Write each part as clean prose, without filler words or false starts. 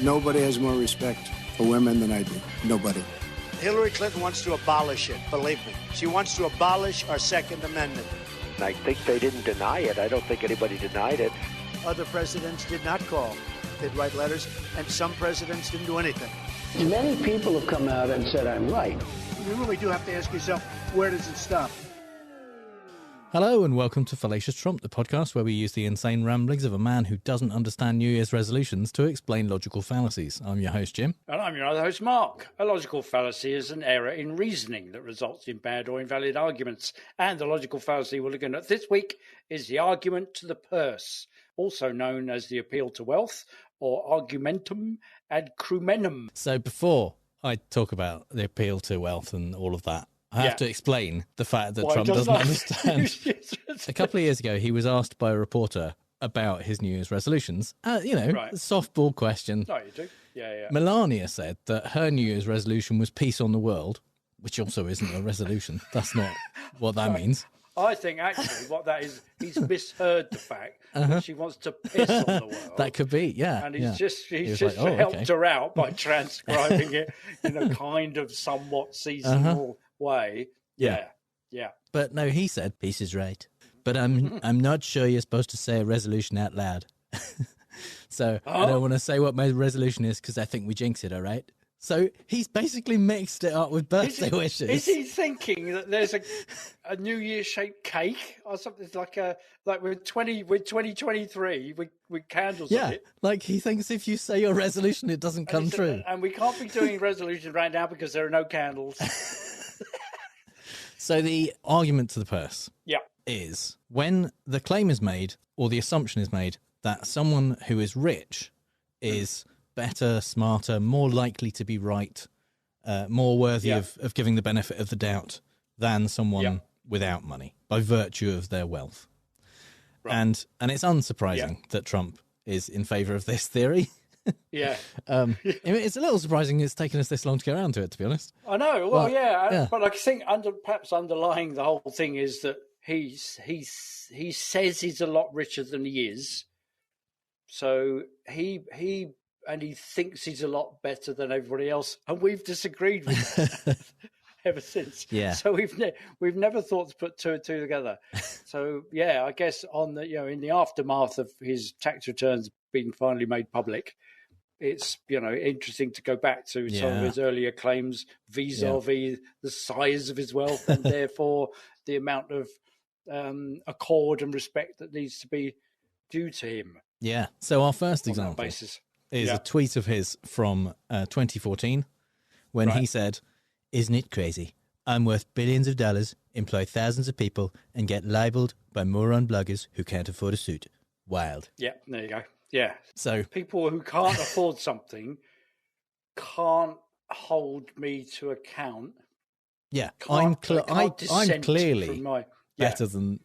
Nobody has more respect for women than I do. Nobody. Hillary Clinton wants to abolish it, believe me. She wants to abolish our Second Amendment. I think they didn't deny it. I don't think anybody denied it. Other presidents did not call. They'd write letters, and some presidents didn't do anything. Many people have come out and said I'm right. You really do have to ask yourself, where does it stop? Hello and welcome to Fallacious Trump, the podcast where we use the insane ramblings of a man who doesn't understand New Year's resolutions to explain logical fallacies. I'm your host, Jim. And I'm your other host, Mark. A logical fallacy is an error in reasoning that results in bad or invalid arguments. And the logical fallacy we're looking at this week is the argument to the purse, also known as the appeal to wealth or argumentum ad crumentum. So before I talk about the appeal to wealth and all of that, I have to explain the fact that Trump doesn't understand. A couple of years ago, he was asked by a reporter about his New Year's resolutions. Softball question. No, you do. Yeah. Melania said that her New Year's resolution was peace on the world, which also isn't a resolution. That's not what that means. I think actually what that is, he's misheard the fact that she wants to piss on the world. That could be, yeah. And he's just helped her out by transcribing it in a kind of somewhat seasonal way. Yeah. But no, he said peace is right. But I'm not sure you're supposed to say a resolution out loud. So I don't want to say what my resolution is because I think we jinx it, all right? So he's basically mixed it up with birthday wishes. Is he thinking that there's a New Year shaped cake or something like with 2023 with candles on it? Like he thinks if you say your resolution, it doesn't come true. And we can't be doing resolutions right now because there are no candles. So the argument to the purse is when the claim is made or the assumption is made that someone who is rich is better, smarter, more likely to be right, more worthy of giving the benefit of the doubt than someone without money by virtue of their wealth. Right. And it's unsurprising that Trump is in favour of this theory. It's a little surprising it's taken us this long to get around to it, to be honest. I know. Well, but I think perhaps underlying the whole thing is that he says he's a lot richer than he is. So he thinks he's a lot better than everybody else, and we've disagreed with that ever since. Yeah. So we've never thought to put two and two together. So I guess on the in the aftermath of his tax returns being finally made public, it's interesting to go back to some of his earlier claims vis-a-vis the size of his wealth and therefore the amount of accord and respect that needs to be due to him. Yeah. So our first example is a tweet of his from 2014 when he said, "Isn't it crazy? I'm worth billions of dollars, employ thousands of people, and get libeled by moron bloggers who can't afford a suit. Wild." Yeah, there you go. Yeah. So people who can't afford something can't hold me to account. Yeah, I'm clearly better than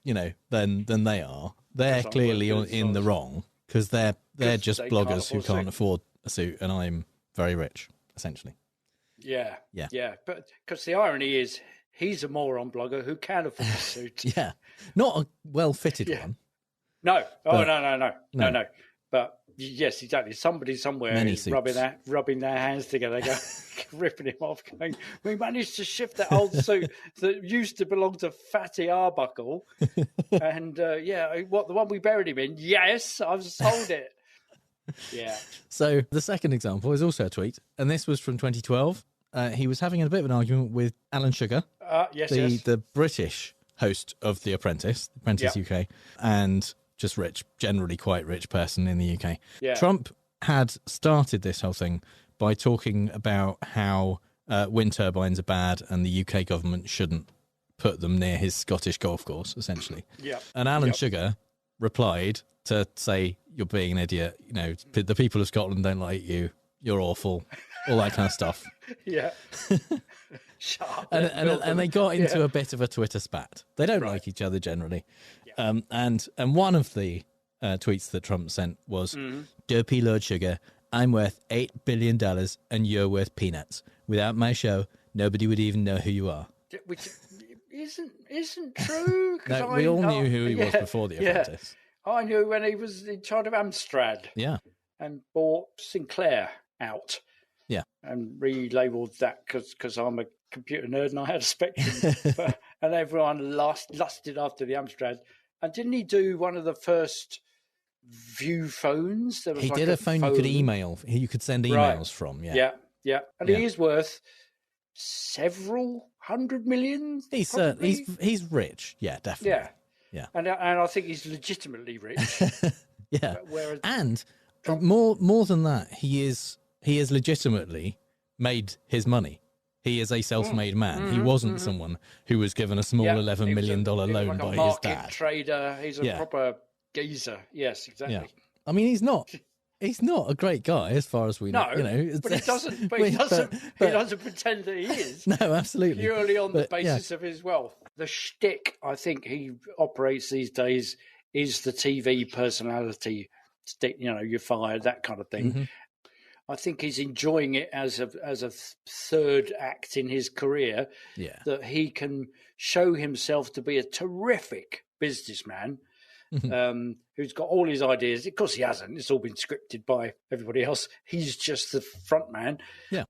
than they are. They're clearly in the wrong because they're just bloggers who can't afford a suit, and I'm very rich, essentially. Yeah. But because the irony is, he's a moron blogger who can afford a suit. Yeah, not a well-fitted one. No. No. But yes, exactly. Somebody somewhere is rubbing their hands together, ripping him off, going, "We managed to shift that old suit that used to belong to Fatty Arbuckle, and the one we buried him in. Yes, I've sold it." Yeah. So the second example is also a tweet, and this was from 2012. He was having a bit of an argument with Alan Sugar, the British host of The Apprentice UK, and just rich, generally quite rich person in the UK. Yeah. Trump had started this whole thing by talking about how wind turbines are bad and the UK government shouldn't put them near his Scottish golf course, essentially. Yeah. And Alan Sugar replied to say, "You're being an idiot. The people of Scotland don't like you. You're awful." All that kind of stuff. Yeah. Shut up. And they got into a bit of a Twitter spat. They don't like each other generally. Yeah. And one of the tweets that Trump sent was, "Dopey Lord Sugar, I'm worth $8 billion and you're worth peanuts. Without my show, nobody would even know who you are." Which isn't true. No, we all knew who he was before The Apprentice. I knew when he was in charge of Amstrad. Yeah. and bought Sinclair out. Yeah. And relabeled that because I'm a computer nerd and I had a Spectrum. And everyone lusted after the Amstrad. And didn't he do one of the first View phones? There was he did a phone you could email. You could send emails from. Yeah. Yeah. And he is worth several $100 million. He's rich. Yeah, definitely. Yeah. And I think he's legitimately rich. Yeah. Whereas and more than that, he is legitimately made his money. He is a self-made man. He wasn't someone who was given a small $11 million loan like by a his dad. market trader. He's a proper geezer. Yes, exactly. Yeah. I mean, he's not a great guy as far as we know. But he doesn't. But he doesn't pretend that he is. No, absolutely. Purely on the basis of his wealth. The shtick I think he operates these days is the TV personality. You're fired, that kind of thing. Mm-hmm. I think he's enjoying it as a third act in his career. Yeah. That he can show himself to be a terrific businessman. Who's got all his ideas. Of course he hasn't. It's all been scripted by everybody else. He's just the front man. Yeah.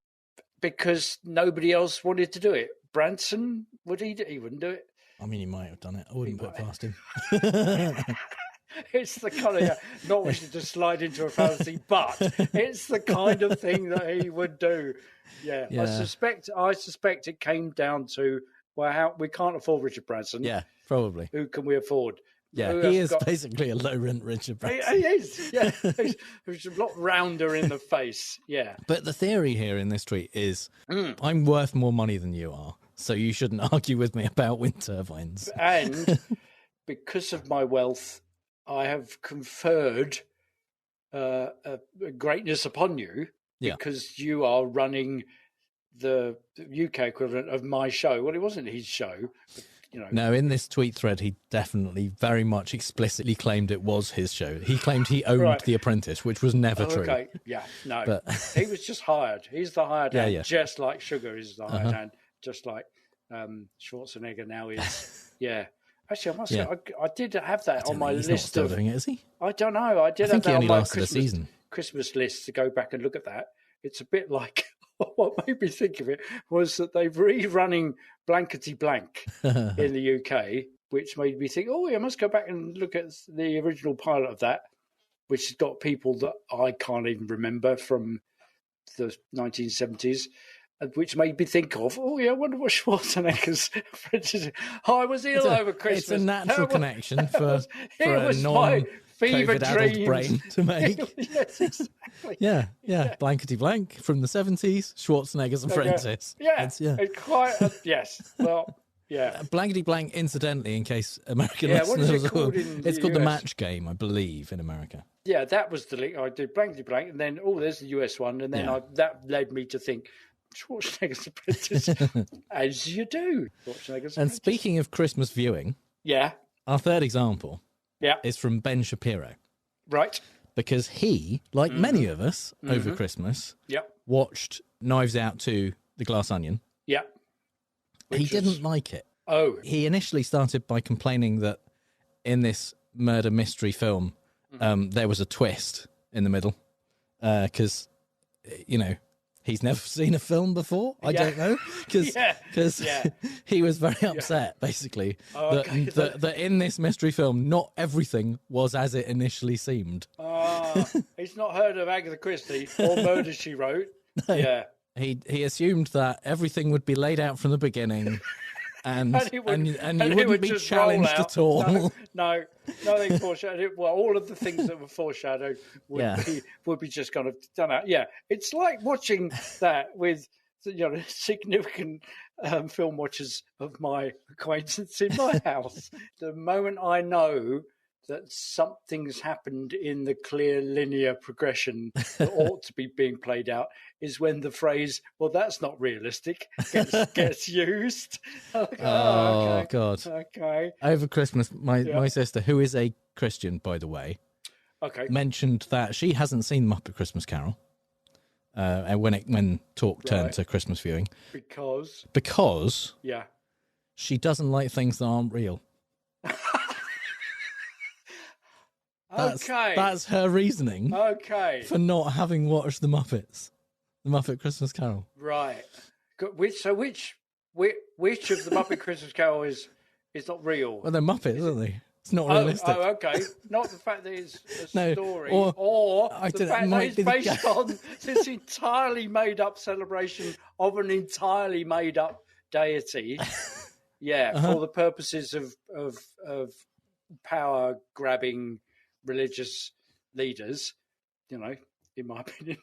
Because nobody else wanted to do it. Branson, would he? He wouldn't do it. I mean, he might have done it. I wouldn't put it past him. It's the kind of, not wishing to slide into a fallacy, but it's the kind of thing that he would do. Yeah. I suspect it came down to, how we can't afford Richard Branson. Yeah, probably. Who can we afford? Yeah, he is basically a low-rent Richard Branson. He is, yeah. He's a lot rounder in the face, yeah. But the theory here in this tweet is, I'm worth more money than you are, so you shouldn't argue with me about wind turbines. And because of my wealth, I have conferred a greatness upon you because you are running the UK equivalent of my show. Well, it wasn't his show. No, in this tweet thread, he definitely very much explicitly claimed it was his show. He claimed he owned The Apprentice, which was never true. Okay, yeah, no. But he was just hired. He's the hired hand, just like Sugar is the hired hand, just like Schwarzenegger now is. Yeah. Actually, I must say, I did have that on my list. He's not still doing it, is he? I don't know. I did have that on my Christmas list to go back and look at that. It's a bit like... What made me think of it was that they're rerunning Blankety Blank in the UK, which made me think, I must go back and look at the original pilot of that, which has got people that I can't even remember from the 1970s, which made me think of, I wonder what Schwarzenegger's I was ill over Christmas. It's a natural connection for a fever adult brain to make. Yes, exactly. Yeah. Blankety Blank from the 70s, Schwarzenegger's Apprentice. It's quite yes. Well, yeah. Blankety Blank, incidentally, in case American listeners... What is it called it's called The Match Game, I believe, in America. Yeah, that was the link. I did Blankety Blank, and then, there's the US one, and then that led me to think, Schwarzenegger's Apprentice, as you do. And speaking of Christmas viewing... Yeah. Our third example... is from Ben Shapiro. Right. Because he, like many of us over Christmas, watched Knives Out 2, The Glass Onion. Yeah. He didn't like it. Oh. He initially started by complaining that in this murder mystery film, there was a twist in the middle. Because, he's never seen a film before. I don't know. Because he was very upset, basically, that in this mystery film, not everything was as it initially seemed. He's not heard of Agatha Christie or Murder, She Wrote. No. Yeah. He assumed that everything would be laid out from the beginning. And you wouldn't be challenged at all. No, nothing foreshadowed. Well, all of the things that were foreshadowed would be just kind of done out. Yeah, it's like watching that with significant film watchers of my acquaintance in my house. The moment I know that something's happened in the clear linear progression that ought to be being played out is when the phrase, well, that's not realistic, gets used. Like, okay. God. Okay. Over Christmas, my sister, who is a Christian, by the way, mentioned that she hasn't seen Muppet Christmas Carol when talk turned to Christmas viewing. Because she doesn't like things that aren't real. That's her reasoning. Okay. For not having watched the Muppet Christmas Carol. Right. Which of the Muppet Christmas Carol is not real? Well, they're Muppets, aren't they? It's not realistic. Oh, okay. Not the fact that it's a No, story, or the fact that it's based on this entirely made-up celebration of an entirely made-up deity. Yeah, for the purposes of power-grabbing religious leaders, in my opinion.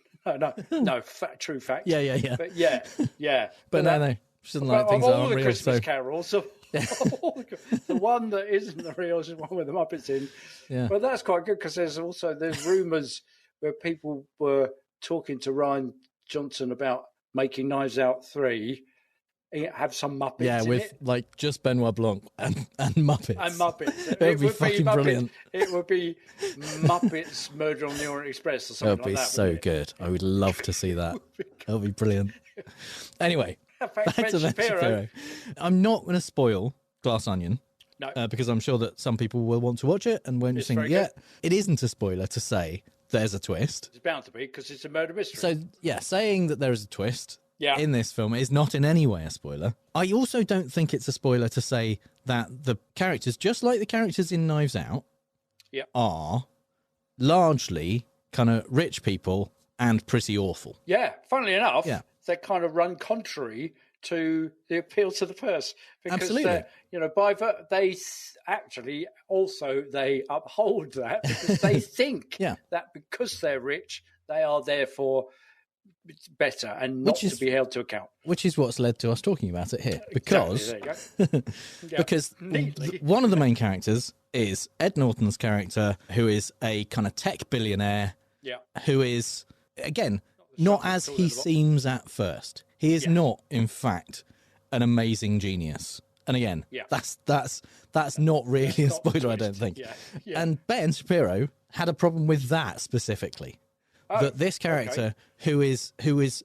No, true fact. Yeah. But yeah. But no. She doesn't like things that aren't real. Of all the Christmas carols, the one that isn't the real is the one with the Muppets in. Yeah. But that's quite good because there's rumours where people were talking to Ryan Johnson about making Knives Out 3. Have some Muppets in with it. like just Benoit Blanc and Muppets. And Muppets. It would be fucking brilliant. It would be Muppets Murder on the Orient Express or something like that. It would be so good. I would love to see that. That would be brilliant. Anyway, back to Ben Shapiro. I'm not going to spoil Glass Onion. No. Because I'm sure that some people will want to watch it and won't just think, it isn't a spoiler to say there's a twist. It's bound to be because it's a murder mystery. So, saying that there is a twist yeah. in this film is not in any way a spoiler. I also don't think it's a spoiler to say that the characters, just like the characters in Knives Out, are largely kind of rich people and pretty awful. Yeah, funnily enough, they kind of run contrary to the appeal to the purse. Because absolutely. You know, they actually also they uphold that because they think that because they're rich, they are therefore better and not to be held to account. Which is what's led to us talking about it here. Because, because one of the main characters is Ed Norton's character, who is a kind of tech billionaire, who is, again, not as he seems at first. He is not, in fact, an amazing genius. And again, that's not really a spoiler, I don't think. And Ben Shapiro had a problem with that specifically. That this character who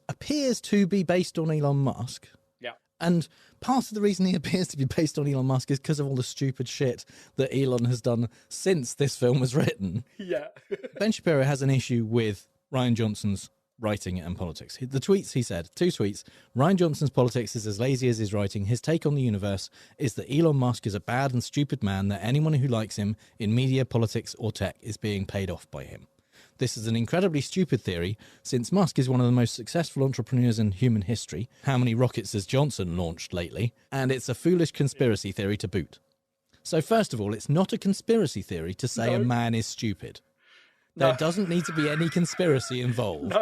appears to be based on Elon Musk. Yeah. And part of the reason he appears to be based on Elon Musk is because of all the stupid shit that Elon has done since this film was written. Yeah. Ben Shapiro has an issue with Ryan Johnson's writing and politics. The tweets he said, 2 tweets, Ryan Johnson's politics is as lazy as his writing. His take on the universe is that Elon Musk is a bad and stupid man, that anyone who likes him in media, politics or tech is being paid off by him. This is an incredibly stupid theory, since Musk is one of the most successful entrepreneurs in human history. How many rockets has Johnson launched lately? And it's a foolish conspiracy theory to boot. So first of all, it's not a conspiracy theory to say a man is stupid. There doesn't need to be any conspiracy involved.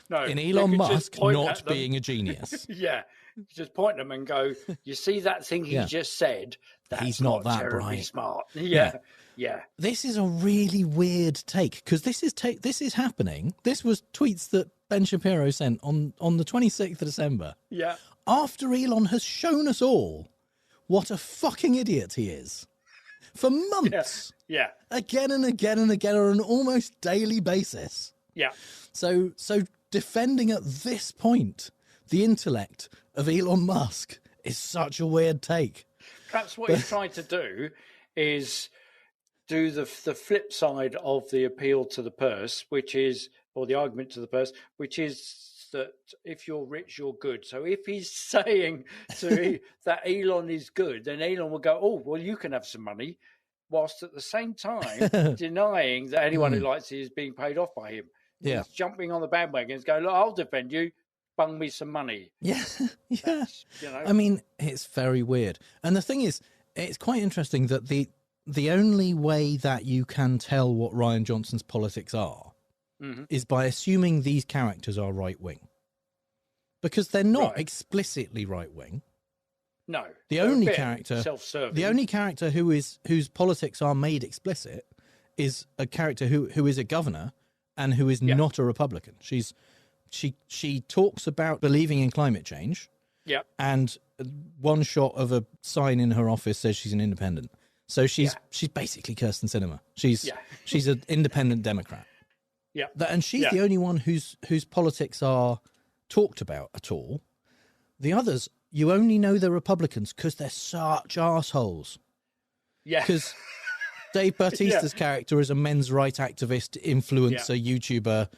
No. In Elon Musk not being a genius. Yeah. Just point them and go, you see that thing he just said? That's he's not that terribly bright. Smart. Yeah. This is a really weird take, because this is happening. This was tweets that Ben Shapiro sent on the 26th of December. Yeah. After Elon has shown us all what a fucking idiot he is. For months. Yeah. Again and again and again on an almost daily basis. Yeah. So defending at this point the intellect of Elon Musk is such a weird take. Perhaps what he's trying to do is do the flip side of the appeal to the purse, which is, or the argument to the purse, which is that if you're rich, you're good. So if he's saying that Elon is good, then Elon will go, oh, well, you can have some money, whilst at the same time denying that anyone who likes it is being paid off by him. Yeah. He's jumping on the bandwagon and going, look, I'll defend you. Bung me some money. Yeah. I mean, it's very weird. And the thing is, it's quite interesting that the only way that you can tell what Ryan Johnson's politics are is by assuming these characters are right-wing. Because they're not explicitly right-wing. No. The only character whose politics are made explicit is a character who is a governor and who is not a Republican. She talks about believing in climate change. Yeah. And one shot of a sign in her office says she's an independent. So she's basically Kirsten Sinema. She's an independent Democrat. Yeah. And she's the only one whose politics are talked about at all. The others, you only know they're Republicans because they're such assholes. Yeah. Dave Bautista's character is a men's rights activist, influencer, YouTuber,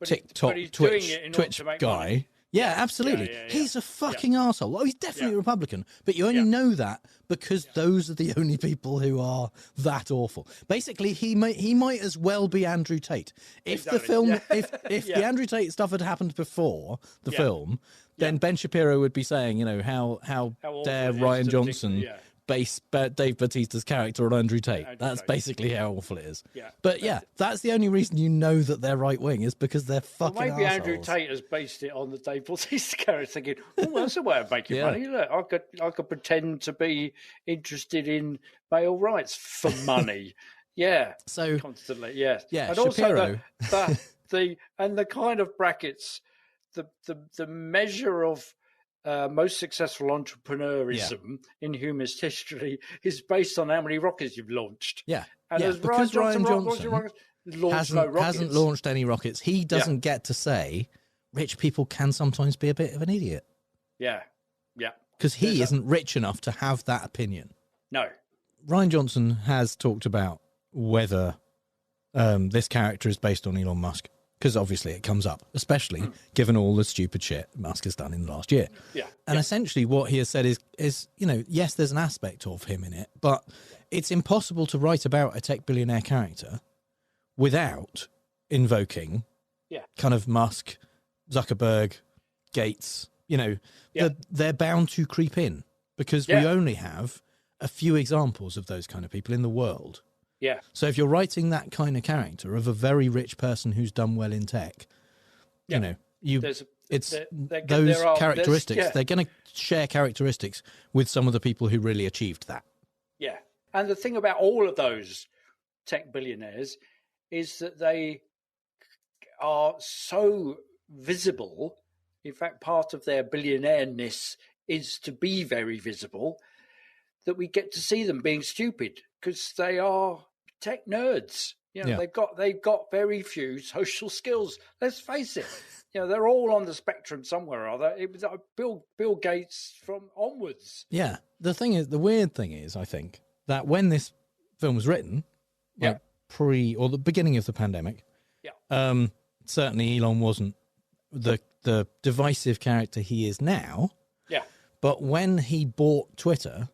TikTok, Twitch guy. Money. Yeah, absolutely. He's a fucking arsehole. Well, he's definitely a Republican, but you only know that because those are the only people who are that awful. Basically, he might as well be Andrew Tate. If the film, if the Andrew Tate stuff had happened before the film, then Ben Shapiro would be saying, how dare Ryan Johnson base Dave Bautista's character on Andrew Tate. That's basically how awful it is. Yeah. But that's the only reason you know that they're right wing is because they're fucking maybe assholes. Andrew Tate has based it on the Dave Bautista character, thinking, "Oh, that's a way of making money. Look, I could pretend to be interested in male rights for money." So constantly, and Shapiro. Also the kind of brackets, the measure of most successful entrepreneurism in humanist history is based on how many rockets you've launched. And because Ryan Johnson hasn't launched any rockets, he doesn't get to say rich people can sometimes be a bit of an idiot. Because he isn't rich enough to have that opinion. No. Ryan Johnson has talked about whether this character is based on Elon Musk. Because obviously it comes up, especially given all the stupid shit Musk has done in the last year. And essentially what he has said is, yes, there's an aspect of him in it, but it's impossible to write about a tech billionaire character without invoking kind of Musk, Zuckerberg, Gates. They're bound to creep in because we only have a few examples of those kind of people in the world. So if you're writing that kind of character of a very rich person who's done well in tech, those characteristics. They're going to share characteristics with some of the people who really achieved that. And the thing about all of those tech billionaires is that they are so visible. In fact, part of their billionaire-ness is to be very visible, that we get to see them being stupid because they are tech nerds. They've got very few social skills. Let's face it. They're all on the spectrum somewhere or other. It was Bill Gates from onwards. Yeah. The weird thing is, I think, that when this film was written, the beginning of the pandemic, certainly Elon wasn't the divisive character he is now. But when he bought Twitter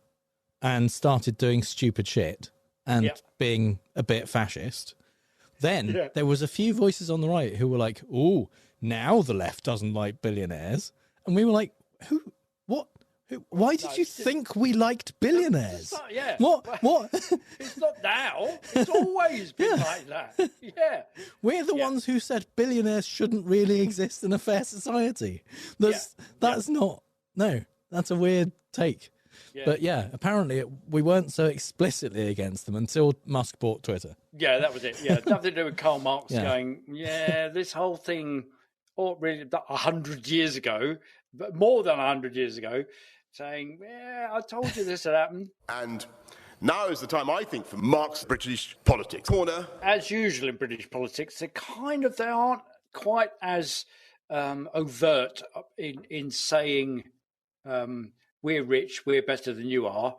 and started doing stupid shit and being a bit fascist, then there was a few voices on the right who were like, "Oh, now the left doesn't like billionaires," and we were like, "Who? What? Who? Why did you think we liked billionaires? What? It's not now. It's always been like that. We're the ones who said billionaires shouldn't really exist in a fair society. That's a weird take." But apparently we weren't so explicitly against them until Musk bought Twitter. That was it. Nothing to do with Karl Marx going, this whole thing, or really 100 years ago, but more than 100 years ago, saying, I told you this would happen. And now is the time, I think, for Marx's British politics corner. As usual in British politics, they aren't quite as overt in saying, we're rich, we're better than you are.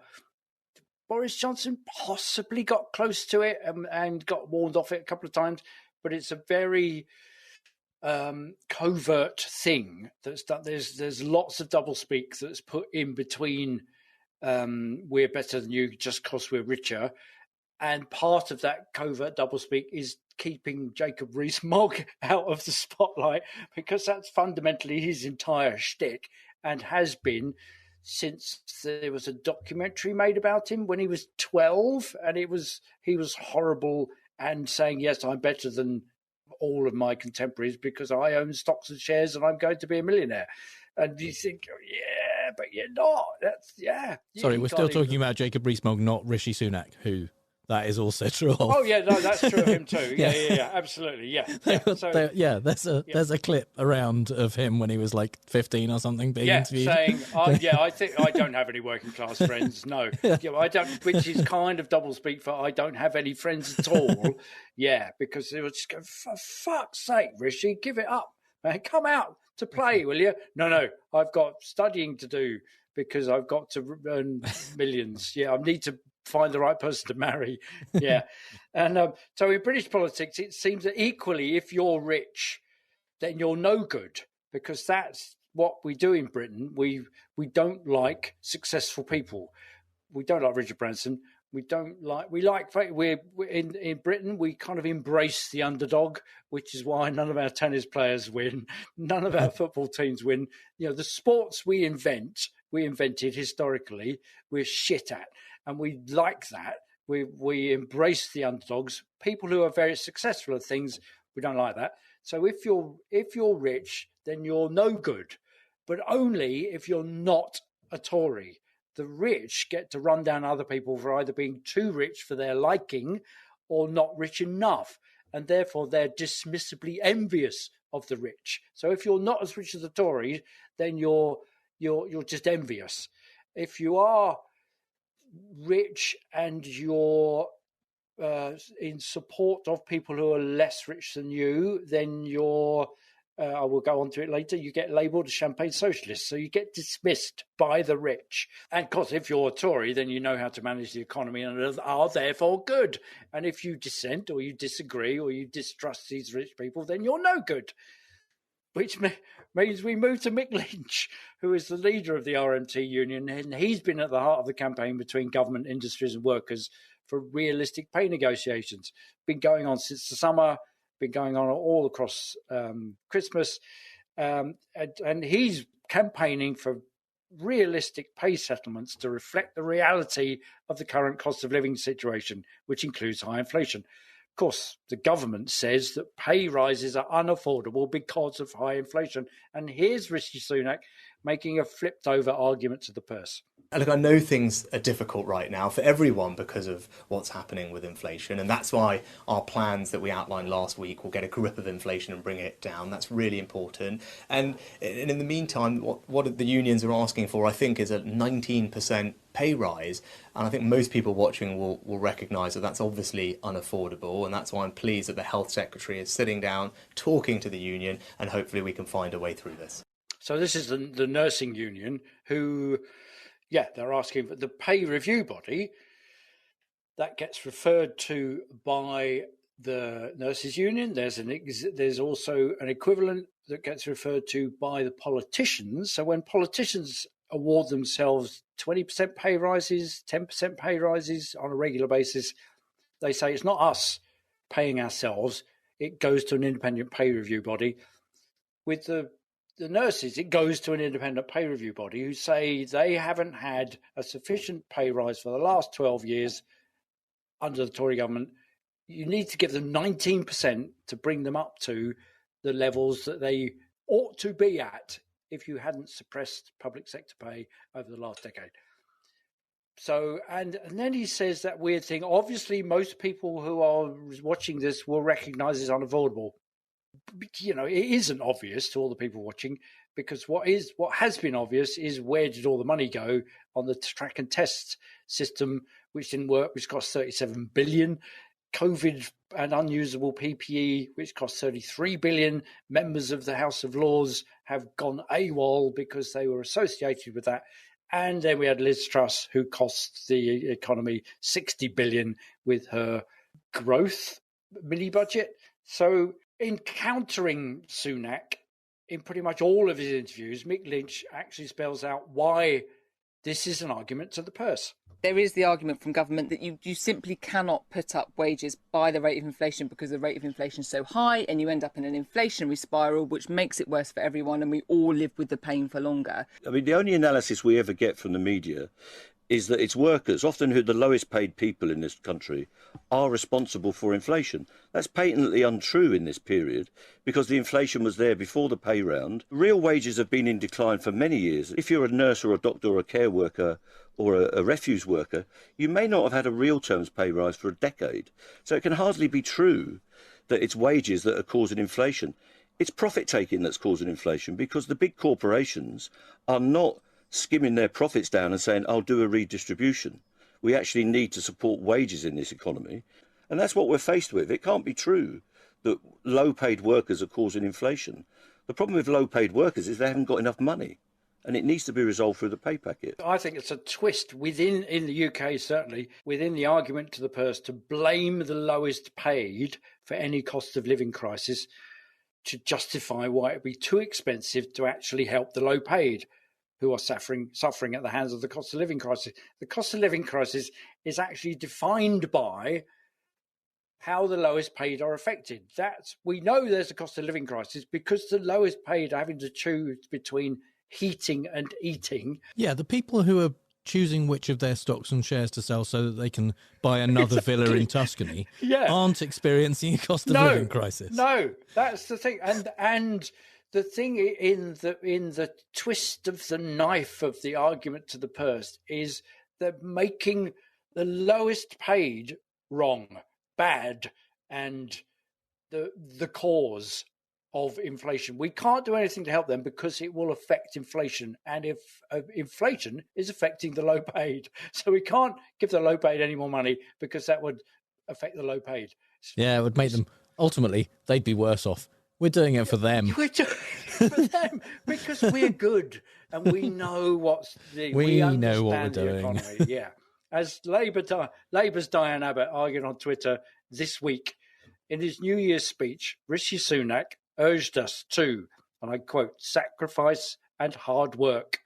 Boris Johnson possibly got close to it and got warned off it a couple of times, but it's a very covert thing that's done. There's lots of doublespeak that's put in between we're better than you just because we're richer. And part of that covert doublespeak is keeping Jacob Rees-Mogg out of the spotlight because that's fundamentally his entire shtick and has been since there was a documentary made about him when he was 12, and he was horrible and saying, yes, I'm better than all of my contemporaries because I own stocks and shares and I'm going to be a millionaire. And you think, but you're not. Sorry, we're still talking about Jacob Rees-Mogg, not Rishi Sunak, who that is also true of. Oh, no, that's true of him too. Yeah, absolutely, There's a clip around of him when he was like 15 or something being interviewed. Saying, I think I don't have any working class friends, no. I don't, which is kind of doublespeak for I don't have any friends at all. Because they would just go, for fuck's sake, Rishi, give it up. Man, come out to play, will you? No, I've got studying to do because I've got to earn millions. I need to find the right person to marry. Yeah. And so in British politics, it seems that equally, if you're rich, then you're no good, because that's what we do in Britain. We don't like successful people. We don't like Richard Branson. We're in Britain, we kind of embrace the underdog, which is why none of our tennis players win, none of our football teams win. You know, the sports we invented historically, we're shit at, and we like that. We embrace the underdogs. People who are very successful at things, we don't like that. So if you're rich, then you're no good, but only if you're not a Tory. The rich get to run down other people for either being too rich for their liking or not rich enough, and therefore they're dismissibly envious of the rich. So if you're not as rich as the Tories, then you're just envious. If you are rich and you're in support of people who are less rich than you, then you're I will go on to it later, you get labelled a champagne socialist. So you get dismissed by the rich. And of course, if you're a Tory, then you know how to manage the economy and are therefore good. And if you dissent or you disagree or you distrust these rich people, then you're no good. Which means we move to Mick Lynch, who is the leader of the RMT union. And he's been at the heart of the campaign between government, industries and workers for realistic pay negotiations. Been going on since the summer. Been going on all across Christmas, and he's campaigning for realistic pay settlements to reflect the reality of the current cost of living situation, which includes high inflation. Of course, the government says that pay rises are unaffordable because of high inflation, and here's Rishi Sunak making a flipped-over argument to the purse. Look, I know things are difficult right now for everyone because of what's happening with inflation, and that's why our plans that we outlined last week will get a grip of inflation and bring it down. That's really important. And in the meantime, what the unions are asking for, I think, is a 19% pay rise. And I think most people watching will recognise that that's obviously unaffordable, and that's why I'm pleased that the Health Secretary is sitting down, talking to the union, and hopefully we can find a way through this. So this is the nursing union who... Yeah, they're asking for the pay review body that gets referred to by the nurses union. There's also an equivalent that gets referred to by the politicians. So when politicians award themselves 20% pay rises, 10% pay rises on a regular basis, they say it's not us paying ourselves. It goes to an independent pay review body. With the nurses, it goes to an independent pay review body who say they haven't had a sufficient pay rise for the last 12 years under the Tory government. You need to give them 19% to bring them up to the levels that they ought to be at if you hadn't suppressed public sector pay over the last decade. So, and then he says that weird thing. Obviously, most people who are watching this will recognise it's unavoidable. You know, it isn't obvious to all the people watching, because what has been obvious is where did all the money go on the track and test system, which didn't work, which cost 37 billion, COVID and unusable PPE, which cost 33 billion. Members of the House of Lords have gone AWOL because they were associated with that. And then we had Liz Truss, who cost the economy 60 billion with her growth mini budget. So in countering Sunak, in pretty much all of his interviews, Mick Lynch actually spells out why this is an argument to the purse. There is the argument from government that you simply cannot put up wages by the rate of inflation because the rate of inflation is so high, and you end up in an inflationary spiral, which makes it worse for everyone, and we all live with the pain for longer. I mean, the only analysis we ever get from the media is that it's workers, often who are the lowest paid people in this country, are responsible for inflation. That's patently untrue in this period because the inflation was there before the pay round. Real wages have been in decline for many years. If you're a nurse or a doctor or a care worker or a refuse worker, you may not have had a real terms pay rise for a decade. So it can hardly be true that it's wages that are causing inflation. It's profit taking that's causing inflation because the big corporations are not skimming their profits down and saying, I'll do a redistribution. We actually need to support wages in this economy. And that's what we're faced with. It can't be true that low-paid workers are causing inflation. The problem with low-paid workers is they haven't got enough money. And it needs to be resolved through the pay packet. I think it's a twist in the UK, certainly, within the argument to the purse to blame the lowest paid for any cost of living crisis to justify why it'd be too expensive to actually help the low paid who are suffering at the hands of the cost of living crisis. The cost of living crisis is actually defined by how the lowest paid are affected. We know there's a cost of living crisis because the lowest paid are having to choose between heating and eating. Yeah, the people who are choosing which of their stocks and shares to sell so that they can buy another villa in Tuscany aren't experiencing a cost of living crisis. No, that's the thing. And the thing in the twist of the knife of the argument to the purse is they're making the lowest paid wrong, bad, and the cause of inflation. We can't do anything to help them because it will affect inflation. And if inflation is affecting the low paid, so we can't give the low paid any more money because that would affect the low paid. Yeah, it would make them, ultimately, they'd be worse off. We're doing it for them. We're doing it for them because we're good and we know we know what we're doing. Economy. Yeah. As Labour's Diane Abbott argued on Twitter this week, in his New Year's speech, Rishi Sunak urged us to, and I quote, sacrifice and hard work,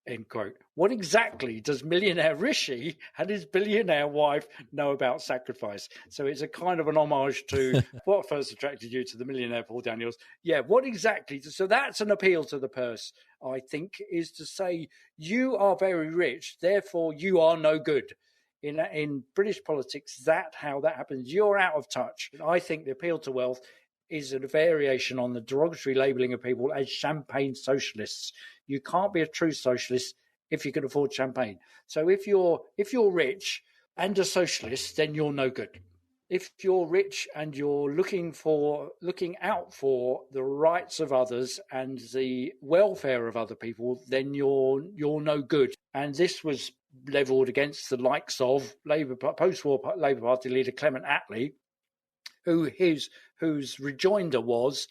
end quote. What exactly does millionaire Rishi and his billionaire wife know about sacrifice? So it's a kind of an homage to what first attracted you to the millionaire Paul Daniels. Yeah, what exactly? So that's an appeal to the purse, I think, is to say you are very rich, therefore you are no good. In British politics, that's how that happens. You're out of touch. I think the appeal to wealth is a variation on the derogatory labelling of people as champagne socialists. You can't be a true socialist if you can afford champagne. So if you're rich and a socialist, then you're no good. If you're rich and you're looking out for the rights of others and the welfare of other people, then you're no good. And this was levelled against the likes of post-war Labour Party leader Clement Attlee, whose rejoinder was,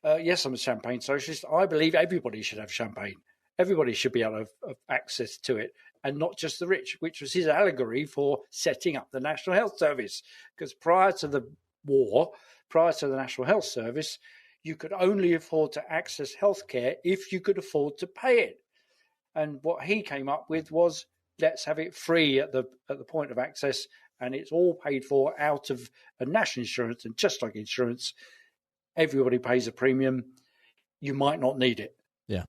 yes, I'm a champagne socialist. I believe everybody should have champagne. Everybody should be able to have access to it, and not just the rich, which was his allegory for setting up the National Health Service. Because prior to the war, prior to the National Health Service, you could only afford to access healthcare if you could afford to pay it. And what he came up with was, let's have it free at the point of access, and it's all paid for out of a national insurance. And just like insurance, everybody pays a premium. You might not need it. Yeah.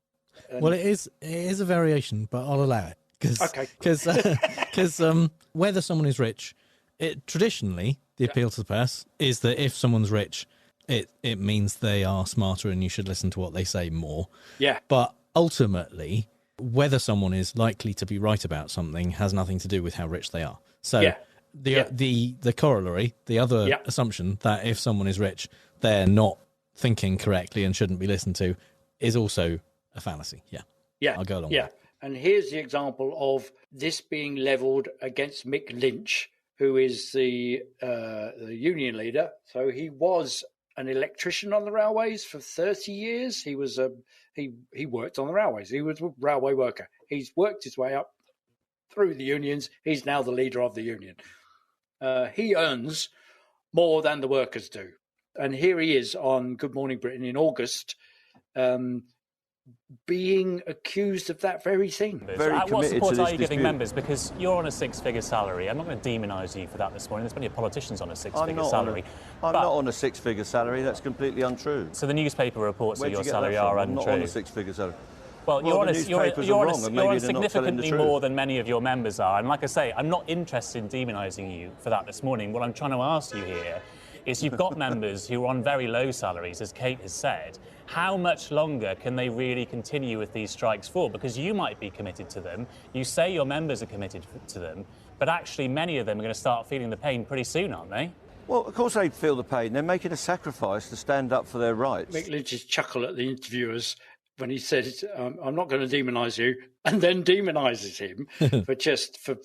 Well, it is a variation, but I'll allow it because whether someone is rich, traditionally the appeal to the purse is that if someone's rich, it means they are smarter and you should listen to what they say more. Yeah. But ultimately, whether someone is likely to be right about something has nothing to do with how rich they are. So the corollary, the other assumption that if someone is rich, they're not thinking correctly and shouldn't be listened to is also a fallacy. Yeah. I'll go along with that. And here's the example of this being levelled against Mick Lynch, who is the union leader. So he was an electrician on the railways for 30 years. He was he worked on the railways. He was a railway worker. He's worked his way up through the unions. He's now the leader of the union. He earns more than the workers do. And here he is on Good Morning Britain in August, being accused of that very thing. What support are you giving members? Because you're on a six-figure salary. I'm not going to demonise you for that this morning. There's plenty of politicians on a six-figure salary. I'm not on a six-figure salary. That's completely untrue. So the newspaper reports that your salary are untrue. I'm not on a six-figure salary. Well, you're on significantly more than many of your members are. And like I say, I'm not interested in demonising you for that this morning. What I'm trying to ask you here is you've got members who are on very low salaries, as Kate has said. How much longer can they really continue with these strikes for? Because you might be committed to them. You say your members are committed to them, but actually many of them are going to start feeling the pain pretty soon, aren't they? Well, of course they feel the pain. They're making a sacrifice to stand up for their rights. Mick Lynch's chuckle at the interviewers when he said, I'm not going to demonise you, and then demonises him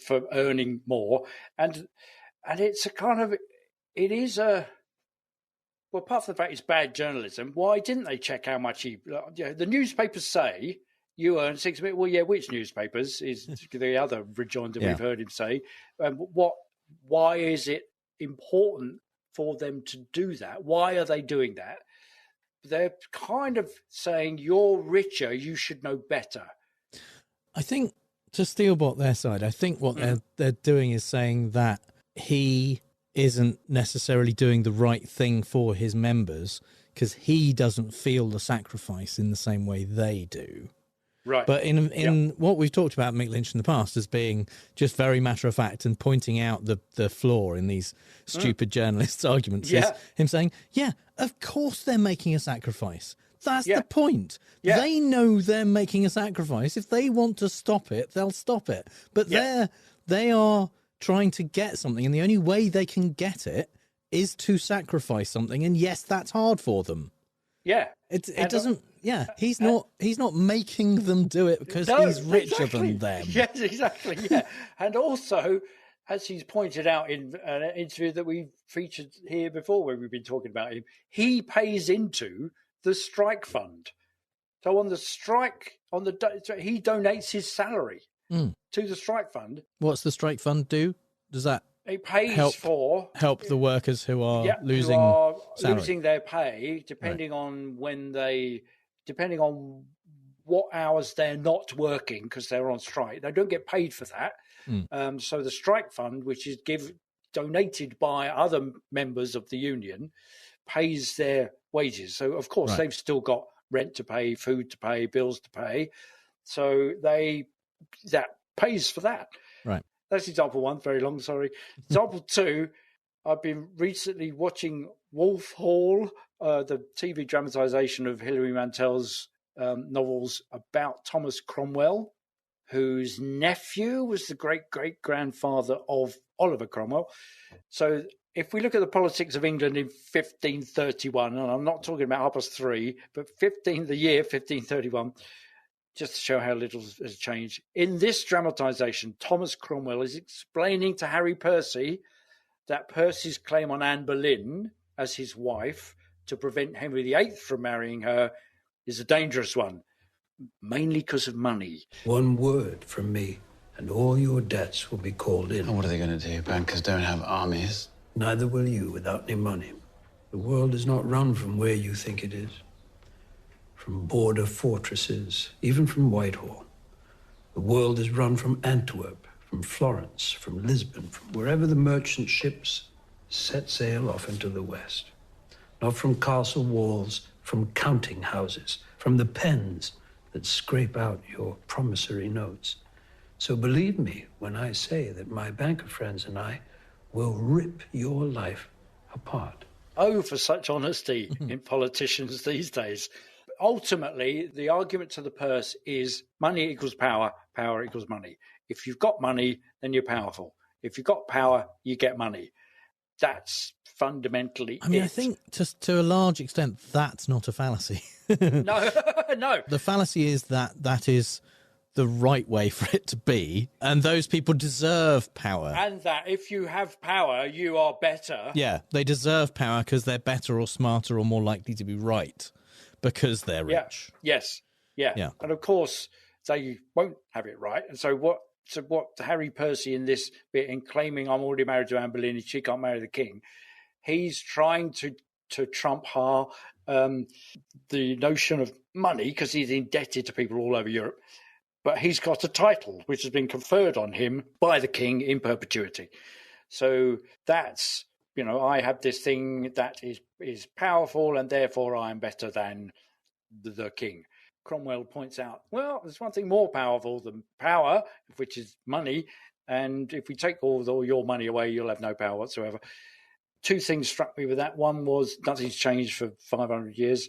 for earning more. And it's a kind of, it is a, well, apart from the fact it's bad journalism, why didn't they check how much the newspapers say you earn 6 million. Well, yeah, which newspapers is the other rejoinder we've heard him say. Why is it important for them to do that? Why are they doing that? They're kind of saying, you're richer, you should know better. I think, to steelbot their side, I think what they're doing is saying that he isn't necessarily doing the right thing for his members because he doesn't feel the sacrifice in the same way they do. Right. But in what we've talked about Mick Lynch in the past as being just very matter of fact and pointing out the flaw in these stupid journalists' arguments is him saying, yeah, of course they're making a sacrifice. That's the point. Yeah. They know they're making a sacrifice. If they want to stop it, they'll stop it. But they are trying to get something, and the only way they can get it is to sacrifice something. And yes, that's hard for them. Yeah. It doesn't. Yeah, he's not making them do it because he's richer than them. Yes, exactly. Yeah, and also, as he's pointed out in an interview that we featured here before, where we've been talking about him, he pays into the strike fund. So on the strike, he donates his salary to the strike fund. What's the strike fund do? Does that it pays help the workers who are losing their pay, depending on depending on what hours they're not working because they're on strike. They don't get paid for that. So the strike fund, which is donated by other members of the union, pays their wages. So of course they've still got rent to pay, food to pay, bills to pay. So that pays for that. Right. That's example one. Very long. Sorry. Example two. I've been recently watching Wolf Hall, the TV dramatization of Hilary Mantel's novels about Thomas Cromwell, whose nephew was the great-great-grandfather of Oliver Cromwell. So if we look at the politics of England in 1531, and I'm not talking about 3, but the year 1531, just to show how little has changed. In this dramatization, Thomas Cromwell is explaining to Harry Percy that Percy's claim on Anne Boleyn as his wife to prevent Henry VIII from marrying her is a dangerous one, mainly because of money. One word from me, and all your debts will be called in. And what are they going to do? Bankers don't have armies. Neither will you without any money. The world is not run from where you think it is. From border fortresses, even from Whitehall. The world is run from Antwerp, from Florence, from Lisbon, from wherever the merchant ships set sail off into the west. Not from castle walls, from counting houses, from the pens that scrape out your promissory notes. So believe me when I say that my banker friends and I will rip your life apart. Oh, for such honesty in politicians these days. Ultimately, the argument to the purse is money equals power, power equals money. If you've got money, then you're powerful. If you've got power, you get money. That's fundamentally I think to a large extent, that's not a fallacy. No. The fallacy is that is the right way for it to be, and those people deserve power. And that if you have power, you are better. Yeah, they deserve power because they're better or smarter or more likely to be right because they're rich. Yes. Yeah. And of course, they won't have it right. And so what Harry Percy in this bit, in claiming I'm already married to Anne Boleyn, she can't marry the king, he's trying to trump the notion of money because he's indebted to people all over Europe. But he's got a title which has been conferred on him by the king in perpetuity. So that's, I have this thing that is powerful and therefore I'm better than the king. Cromwell points out, well, there's one thing more powerful than power, which is money. And if we take all your money away, you'll have no power whatsoever. Two things struck me with that. One was nothing's changed for 500 years.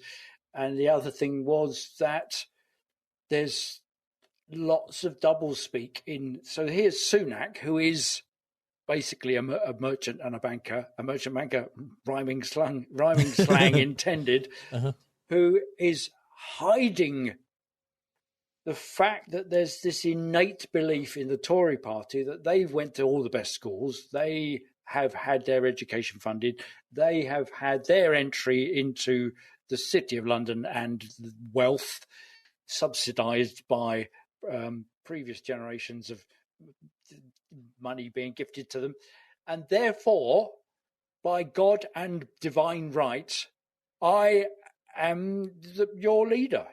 And the other thing was that there's lots of doublespeak in. So here's Sunak, who is basically a merchant and a merchant banker, rhyming slang intended, who is hiding the fact that there's this innate belief in the Tory party that they've went to all the best schools, they have had their education funded, they have had their entry into the City of London and wealth. subsidised by previous generations of money being gifted to them. And therefore, by God and divine right, I am your leader.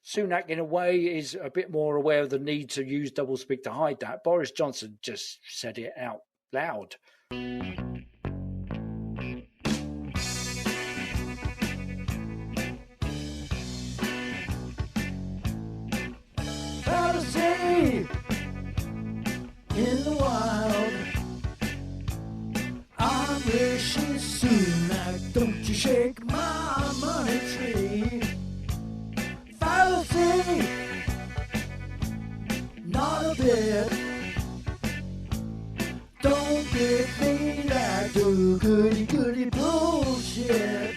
Sunak, in a way, is a bit more aware of the need to use doublespeak to hide that. Boris Johnson just said it out loud. Fallacy in the wild. I'm Rishi Sunak. Don't you shake my money tree. Fallacy, not a bit. Don't give me that goody bullshit.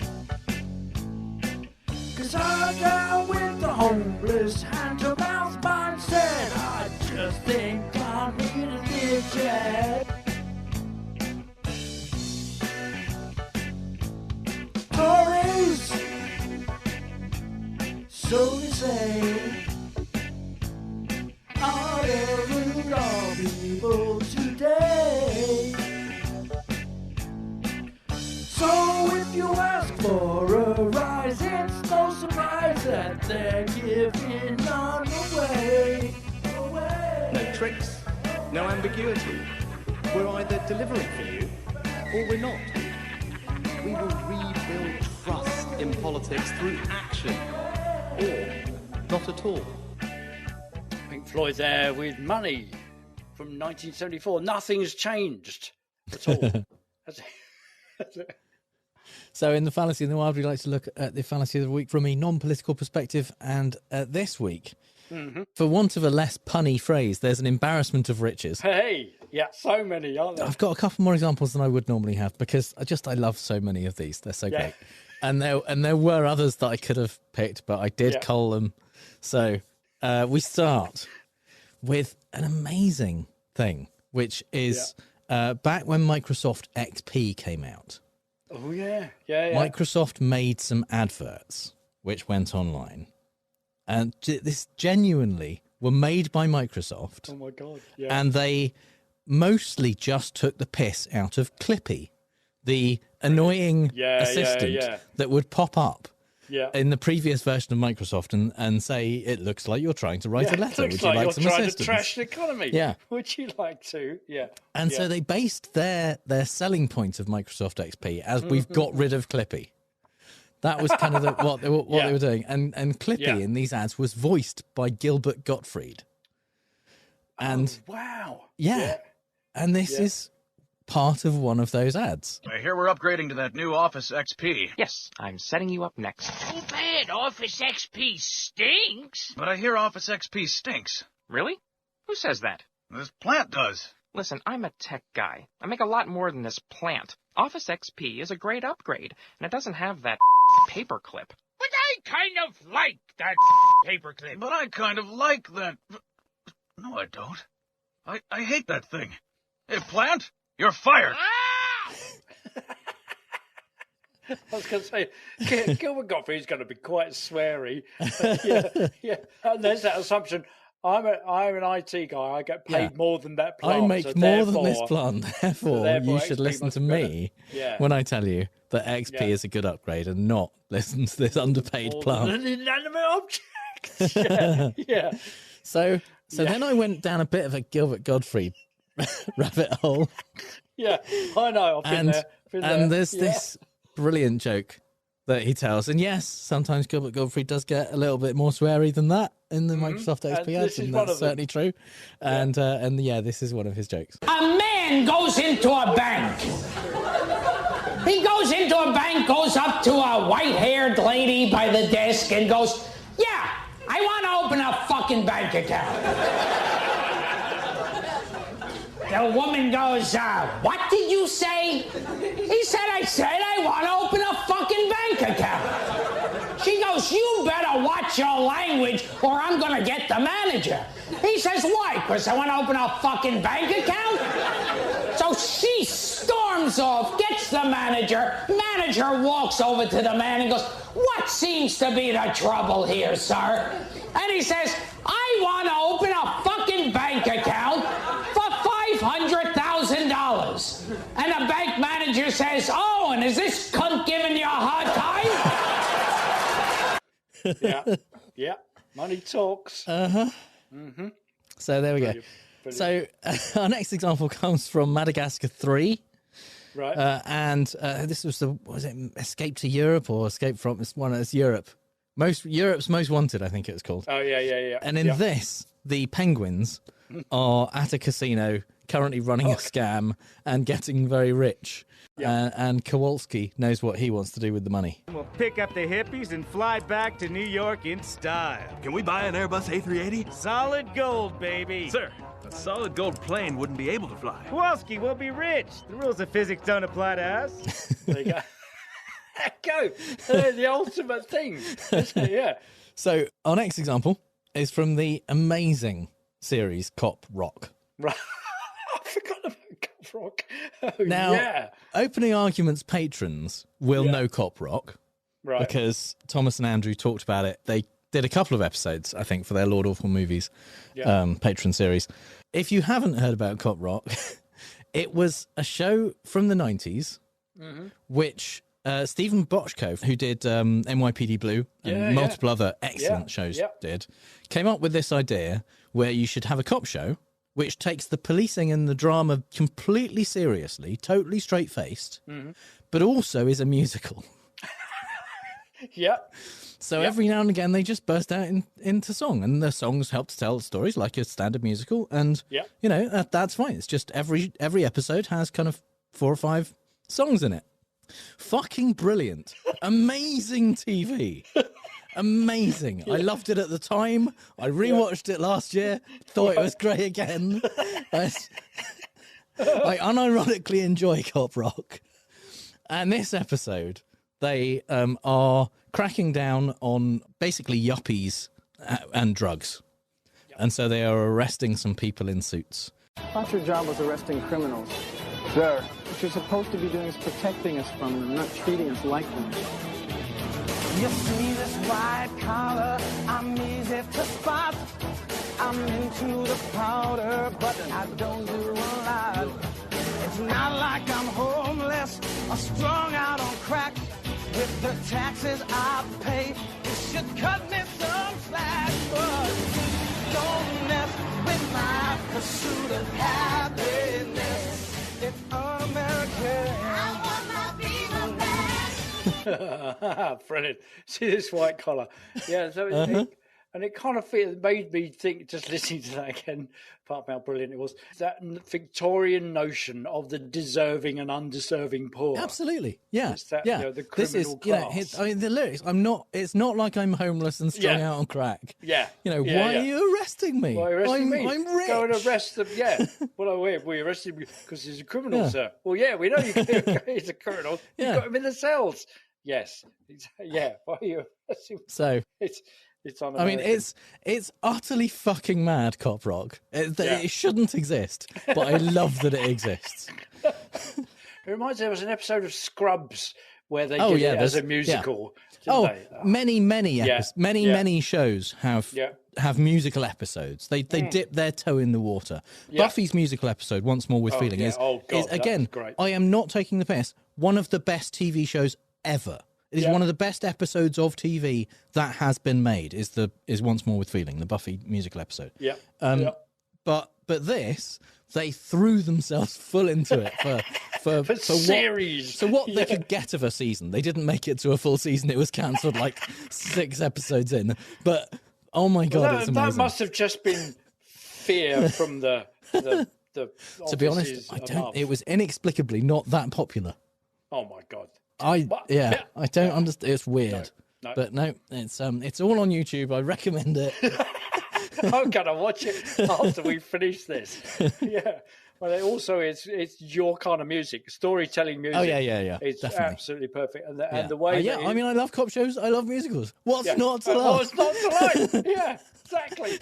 'Cause I'm down with the homeless hand-to-mouth mindset. I just think I need a digit. Tories, so they say, are the root of evil today. So if you ask for a rise, it's no surprise that they're giving on away. No tricks, no ambiguity. We're either delivering for you or we're not. We will rebuild trust in politics through action, or not at all. Pink Floyd there with Money from 1974. Nothing's changed at all. So in the Fallacy in the Wild, we like to look at the Fallacy of the Week from a non-political perspective. And this week, for want of a less punny phrase, there's an embarrassment of riches. Hey, yeah, so many, aren't there? I've got a couple more examples than I would normally have because I love so many of these. They're so great. And there were others that I could have picked, but I did cull them. So we start with an amazing thing, which is back when Microsoft XP came out. Oh, yeah. Microsoft made some adverts which went online. And this genuinely were made by Microsoft. Oh, my God. Yeah. And they mostly just took the piss out of Clippy, the annoying assistant that would pop up in the previous version of Microsoft and say, it looks like you're trying to write a letter. Would you like some assistance? You're trying to trash the economy. Yeah. Would you like to? Yeah. And so they based their selling point of Microsoft XP as we've got rid of Clippy. That was kind of what they were doing. And Clippy in these ads was voiced by Gilbert Gottfried. And wow. Yeah. And this is part of one of those ads. I hear we're upgrading to that new Office XP. Yes, I'm setting you up next. Too bad Office XP stinks. But I hear Office XP stinks. Really? Who says that? This plant does. Listen, I'm a tech guy. I make a lot more than this plant. Office XP is a great upgrade, and it doesn't have that paperclip. But I kind of like that paperclip. But I kind of like that. No, I don't. I hate that thing. Hey, plant, you're fired. I was going to say, Gilbert Gottfried's going to be quite sweary. And there's that assumption. I'm an IT guy. I get paid more than that plant. I make more than this plant. Therefore you should listen to me when I tell you that XP is a good upgrade and not listen to this underpaid plant. An inanimate object. So then I went down a bit of a Gilbert Gottfried rabbit hole. Yeah, I know. I've been there. And there's this brilliant joke that he tells. And yes, sometimes Gilbert Gottfried does get a little bit more sweary than that in the Microsoft XP ads, and that's certainly true. And this is one of his jokes. A man goes into a bank. He goes into a bank, goes up to a white-haired lady by the desk and goes, "Yeah, I want to open a fucking bank account." The woman goes, "What did you say?" He said, I want to open a fucking bank account. She goes, "You better watch your language or I'm going to get the manager." He says, "Why? Because I want to open a fucking bank account?" So she storms off, gets the manager. Manager walks over to the man and goes, "What seems to be the trouble here, sir?" And he says, "I want to open a fucking bank account for $500,000. And the bank manager says, "Oh, and is this cunt giving you a hard time?" Yeah. Money talks. Mm-hmm. So there we go. Brilliant. So our next example comes from Madagascar 3. Right. And this was Escape to Europe or Escape from... It's Europe. Europe's Most Wanted, I think it was called. Oh, yeah. And in this, the penguins are at a casino currently running a scam and getting very rich. And Kowalski knows what he wants to do with the money. We'll pick up the hippies and fly back to New York in style. Can we buy an Airbus A380? Solid gold, baby. Sir, a solid gold plane wouldn't be able to fly. Kowalski will be rich. The rules of physics don't apply to us. There you go. The ultimate thing. Yeah. So our next example is from the amazing series Cop Rock. Right. I forgot about Cop Rock. Now, Opening Arguments patrons will know Cop Rock. Right. Because Thomas and Andrew talked about it. They did a couple of episodes, I think, for their Lord Awful Movies patron series. If you haven't heard about Cop Rock, it was a show from the 90s, which Stephen Bochco, who did NYPD Blue and multiple other excellent shows did, came up with this idea where you should have a cop show which takes the policing and the drama completely seriously, totally straight-faced, but also is a musical. So every now and again, they just burst out into song, and the songs help to tell stories like a standard musical, and, you know, that's fine. It's just every episode has kind of 4 or 5 songs in it. Fucking brilliant. Amazing TV. Amazing. I loved it at the time. I rewatched it last year. Thought it was great again. I unironically enjoy Cop Rock. And this episode, they are cracking down on basically yuppies and drugs. And so they are arresting some people in suits. I thought your job was arresting criminals. Sir. What you're supposed to be doing is protecting us from them, not treating us like them. You see this white collar, I'm easy to spot. I'm into the powder, but I don't do a lot. It's not like I'm homeless or strung out on crack. With the taxes I pay, you should cut me some slack. But don't mess with my pursuit of happiness. It's un-American. I wanna be the best. Brilliant. See this white collar. Yeah, so and it kind of made me think, just listening to that again, apart from how brilliant it was, that Victorian notion of the deserving and undeserving poor. Absolutely. Yeah. That, yeah. You know, the criminal class. I mean, the lyrics, it's not like I'm homeless and strung out on crack. Yeah. You know, why are you arresting me? Why are you arresting me? I'm rich. Go and arrest them. Yeah. Well, we arrested him because he's a criminal, sir. Well, yeah, we know he's a criminal. You got him in the cells. Yes. Yeah. Why are you arresting him? So it's I mean, it's utterly fucking mad, Cop Rock. It shouldn't exist, but I love that it exists. It reminds me, there was an episode of Scrubs where they did it as a musical. Many shows have musical episodes. They dip their toe in the water. Buffy's musical episode, Once More with Feeling, is again, I am not taking the piss, one of the best TV shows ever. It is one of the best episodes of TV that has been made. Is Once More with Feeling, the Buffy musical episode. But this, they threw themselves full into it for series. What they could get of a season. They didn't make it to a full season. It was cancelled like 6 episodes in. But oh my god, it's amazing. That must have just been fear from the to be honest, I don't. It was inexplicably not that popular. Oh my god. I don't understand. It's weird, but no, it's all on YouTube. I recommend it. I'm gonna watch it after we finish this. Yeah, well, it's your kind of music, storytelling music. Oh yeah. It's definitely. Absolutely perfect, and the way. I mean, I love cop shows. I love musicals. What's not to love? What's not to like? Yeah, exactly.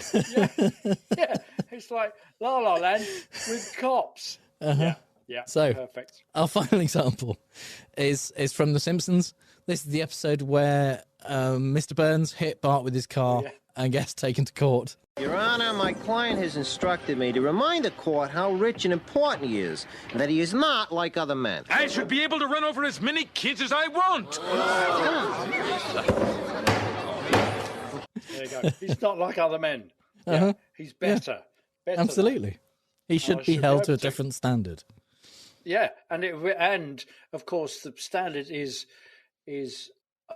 Yeah, it's like La La Land with cops. Uh-huh. Yeah. So, perfect. Our final example is from The Simpsons. This is the episode where Mr. Burns hit Bart with his car and gets taken to court. Your Honor, my client has instructed me to remind the court how rich and important he is, and that he is not like other men. I should be able to run over as many kids as I want. There you go. He's not like other men. Yeah, he's better. Better. Absolutely. He should be held to a different standard. Yeah, and of course the standard is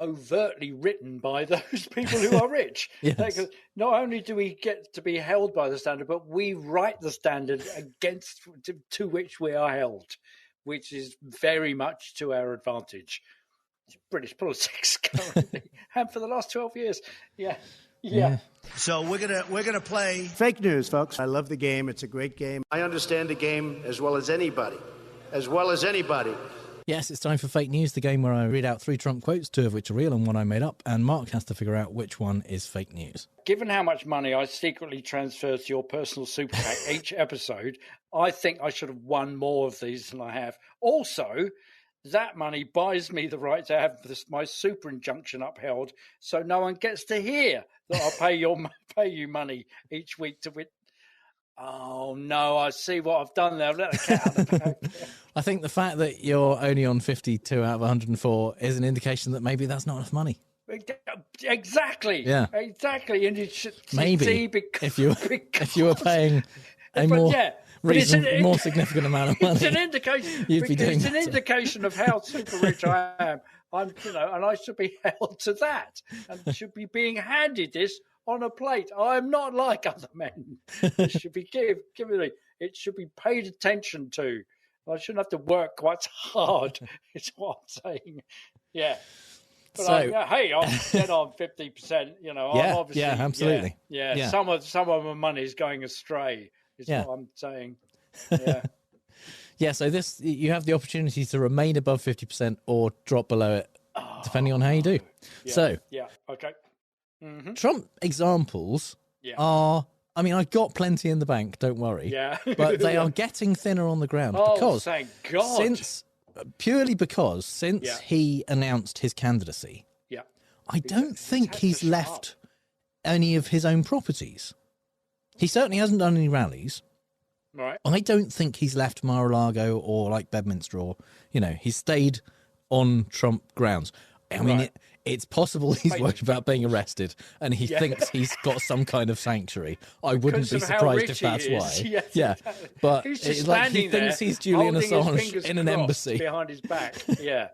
overtly written by those people who are rich. Yes. Not only do we get to be held by the standard, but we write the standard to which we are held, which is very much to our advantage. British politics currently, and for the last 12 years. Yeah. So we're gonna play Fake news, folks. I love the game. It's a great game. I understand the game as well as anybody. As well as anybody. Yes, it's time for Fake News, the game where I read out 3 Trump quotes, 2 of which are real and 1 I made up, and Mark has to figure out which one is fake news. Given how much money I secretly transfer to your personal super PAC each episode, I think I should have won more of these than I have. Also, that money buys me the right to have my super injunction upheld, so no one gets to hear that I pay you money each week to win. Oh, no, I see what I've done there. I've let the cat out of the bag. I think the fact that you're only on 52 out of 104 is an indication that maybe that's not enough money. Exactly. Yeah. Exactly. And you should maybe see if you were paying a more significant amount of money, it's an indication. It's an indication of how super rich I am. And I should be held to that, and should be being handed this on a plate. I am not like other men. It should be given. It should be paid attention to. I shouldn't have to work quite hard. Is what I'm saying. Yeah. But hey, I'm dead on 50%. I'm obviously absolutely. Yeah. Some of my money is going astray. Is what I'm saying. Yeah. Yeah. So you have the opportunity to remain above 50% or drop below it, depending on how you do. Yeah. Okay. Mm-hmm. Trump examples are. I mean, I've got plenty in the bank. Don't worry. Yeah. But they are getting thinner on the ground because, thank God. Since he announced his candidacy, I don't think he's left any of his own properties. He certainly hasn't done any rallies. Right. I don't think he's left Mar-a-Lago or like Bedminster or, he's stayed on Trump grounds. I mean, it's possible he's worried about being arrested and he thinks he's got some kind of sanctuary. I wouldn't be surprised if that's why. Exactly. But he's just he thinks he's Julian Assange in an embassy. Behind his back. Yeah.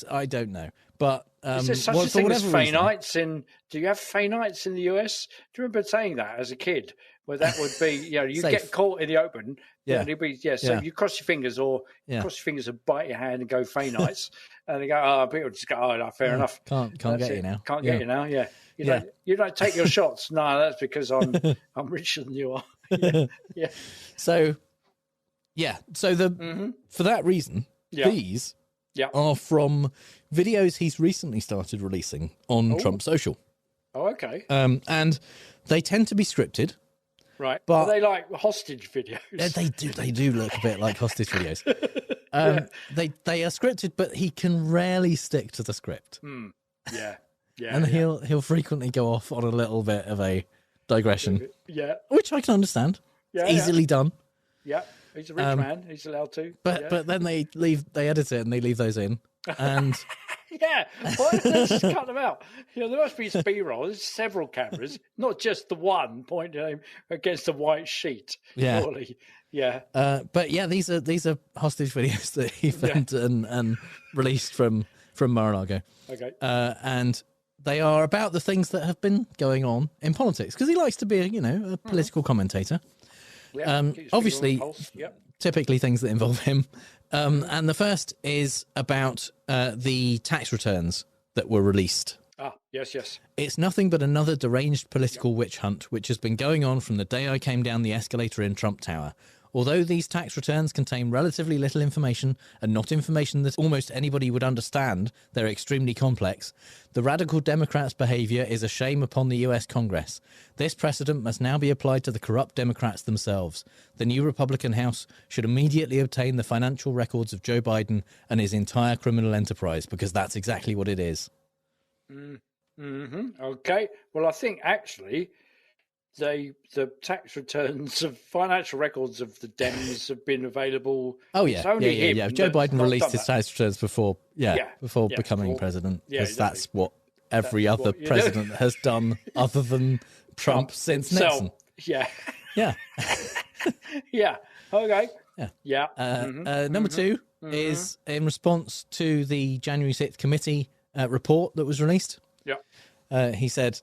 I don't know. But is there such a thing as Faynites do you have Faynites in the US? Do you remember saying that as a kid? Where that would be, you get caught in the open. So you cross your fingers cross your fingers and bite your hand and go Faynites. And they go, people just go, fair enough. Can't get you now. Can't get you now, You don't take your shots. No, that's because I'm richer than you are. Yeah. So for that reason, these are from videos he's recently started releasing on Trump Social. Oh, okay. And they tend to be scripted. Right. But are they like hostage videos? They do look a bit like hostage videos. They are scripted, but he can rarely stick to the script. Yeah. And he'll frequently go off on a little bit of a digression. Yeah. Which I can understand. Yeah. Easily done. Yeah. He's a rich man. He's allowed to. But then they edit it and they leave those in. And let's just cut them out. There must be B-roll. There's several cameras, not just the one pointing against a white sheet. Yeah. Surely. Yeah. But these are hostage videos that he filmed and released from Mar-a-Lago. Okay. And they are about the things that have been going on in politics because he likes to be a political commentator. Yeah, obviously, typically things that involve him. And the first is about the tax returns that were released. Yes. It's nothing but another deranged political witch hunt, which has been going on from the day I came down the escalator in Trump Tower. Although these tax returns contain relatively little information and not information that almost anybody would understand, they're extremely complex, the radical Democrats' behaviour is a shame upon the US Congress. This precedent must now be applied to the corrupt Democrats themselves. The new Republican House should immediately obtain the financial records of Joe Biden and his entire criminal enterprise, because that's exactly what it is. Okay. Well, I think actually the tax returns of financial records of the Dems have been available. Oh It's only him Joe that's Biden not released done his that. tax returns before becoming president, because that's what every That's other what you president do. has done other than Trump since himself. Nixon. Yeah. Yeah. Yeah. Okay. Yeah. Yeah. Number two is in response to the January 6th committee report that was released. Yeah. He said,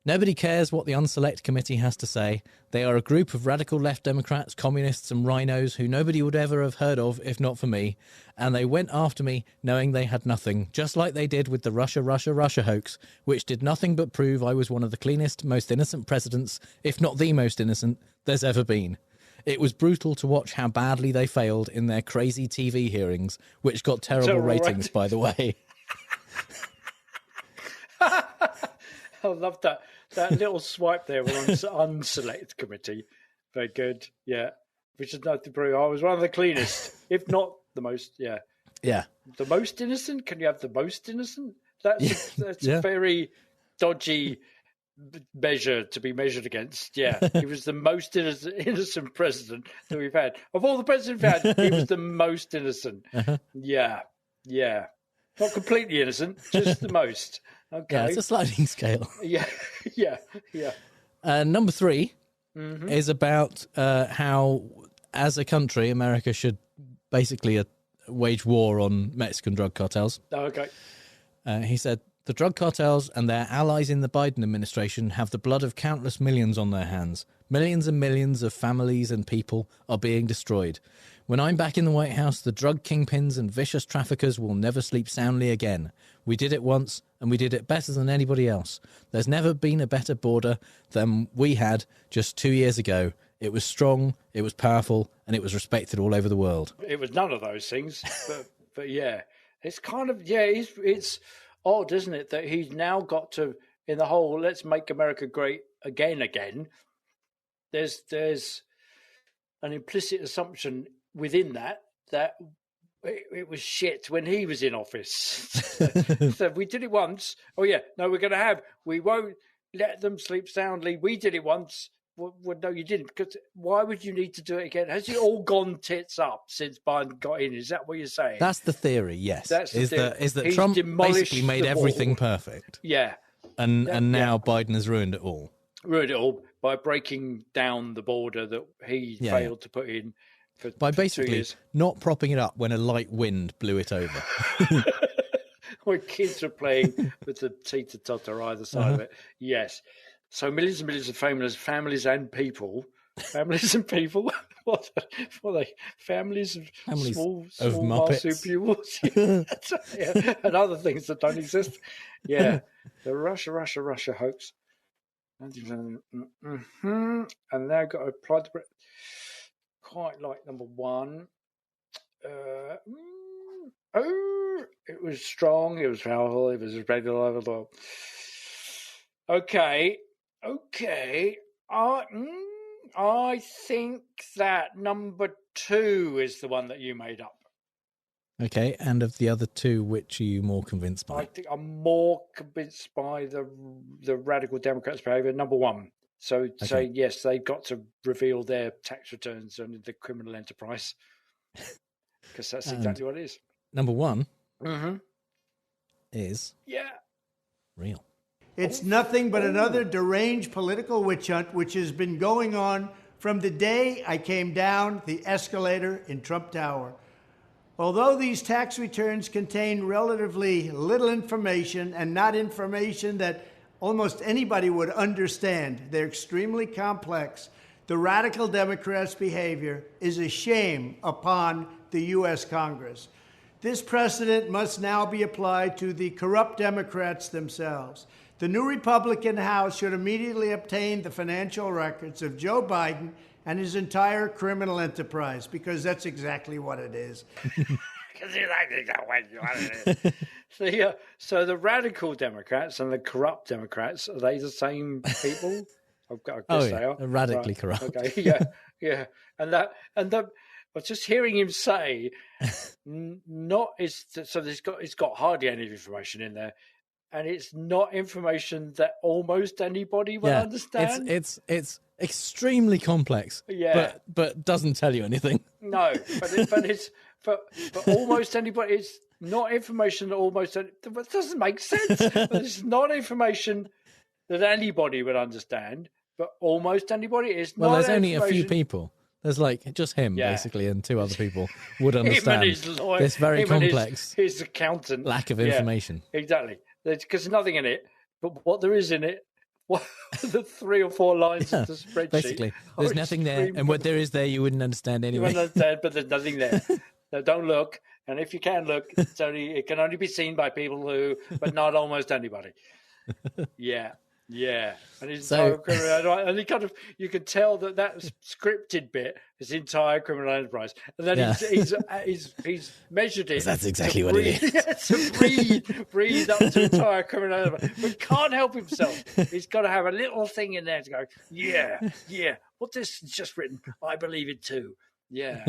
"Nobody cares what the Unselect Committee has to say. They are a group of radical left Democrats, communists and rhinos who nobody would ever have heard of if not for me. And they went after me knowing they had nothing, just like they did with the Russia hoax, which did nothing but prove I was one of the cleanest, most innocent presidents, if not the most innocent, there's ever been. It was brutal to watch how badly they failed in their crazy TV hearings, which got terrible ratings, by the way." I love that little swipe there with unselect committee. Very good. Yeah. Which is not to prove I was one of the cleanest, if not the most. Yeah. Yeah. The most innocent? Can you have the most innocent? That's a very dodgy measure to be measured against. Yeah. He was the most innocent president that we've had. Of all the presidents we've had, he was the most innocent. Yeah. Yeah. Not completely innocent, just the most. Okay. Yeah, it's a sliding scale. Yeah. Number three is about how, as a country, America should basically wage war on Mexican drug cartels. Okay. He said, "The drug cartels and their allies in the Biden administration have the blood of countless millions on their hands. Millions and millions of families and people are being destroyed. When I'm back in the White House, the drug kingpins and vicious traffickers will never sleep soundly again. We did it once, and we did it better than anybody else. There's never been a better border than we had just 2 years ago. It was strong, it was powerful, and it was respected all over the world." It was none of those things, but yeah, it's kind of it's odd, isn't it, that he's now got to, in the whole "let's make America great again." There's an implicit assumption within that it was shit when he was in office. So we did it once. Oh yeah, no, we won't let them sleep soundly. We did it once. Well, no, you didn't. Because why would you need to do it again? Has it all gone tits up since Biden got in? Is that what you're saying? That's the theory, yes. That's the theory. Is that He's Trump demolished basically made the everything wall. perfect. Yeah. And now Biden has ruined it all. Ruined it all by breaking down the border that he failed to put in by for 2 basically years. not propping it up when a light wind blew it over. When kids were playing with the teeter-totter either side of it. Yes. So millions and millions of families and people. Families and people? What are they? Families of small marsupials? Yeah. And other things that don't exist. Yeah. The Russia hoax. And now got to apply to quite like number one. It was strong, it was powerful, it was regular. Okay. I think that number two is the one that you made up. Okay, and of the other two, which are you more convinced by? I think I'm more convinced by the radical Democrats' behaviour. Number one. So say yes, they've got to reveal their tax returns on the criminal enterprise, because that's exactly what it is. Number one is real. It's nothing but another deranged political witch hunt, which has been going on from the day I came down the escalator in Trump Tower. Although these tax returns contain relatively little information and not information that almost anybody would understand, they're extremely complex. The radical Democrats' behavior is a shame upon the U.S. Congress. This precedent must now be applied to the corrupt Democrats themselves. The new Republican House should immediately obtain the financial records of Joe Biden and his entire criminal enterprise, because that's exactly what it is. So the radical Democrats and the corrupt Democrats, are they the same people? I guess they are. Radically corrupt. Okay, yeah. And I was just hearing him say, it's got hardly any information in there, and it's not information that almost anybody will understand. It's extremely complex. Yeah, but doesn't tell you anything. No, but it's for almost anybody. It's not information that almost it doesn't make sense. But it's not information that anybody would understand. But almost anybody is not. Well, there's only a few people. There's like just him basically, and two other people would understand this very complex. His accountant lack of information. Exactly, because there's nothing in it. But what there is in it, the 3 or 4 lines of the spreadsheet. Basically, there's nothing there, and what there is there, you wouldn't understand anyway. You wouldn't understand, but there's nothing there. So don't look, and if you can look, it can only be seen by people but not almost anybody. Yeah, and his entire criminal, and he kind of, you can tell that scripted bit, his entire criminal enterprise, and then he's measured it. That's exactly what it is. To breathe up to entire criminal enterprise, but can't help himself. He's got to have a little thing in there to go, yeah. What this is just written, I believe it too. Yeah.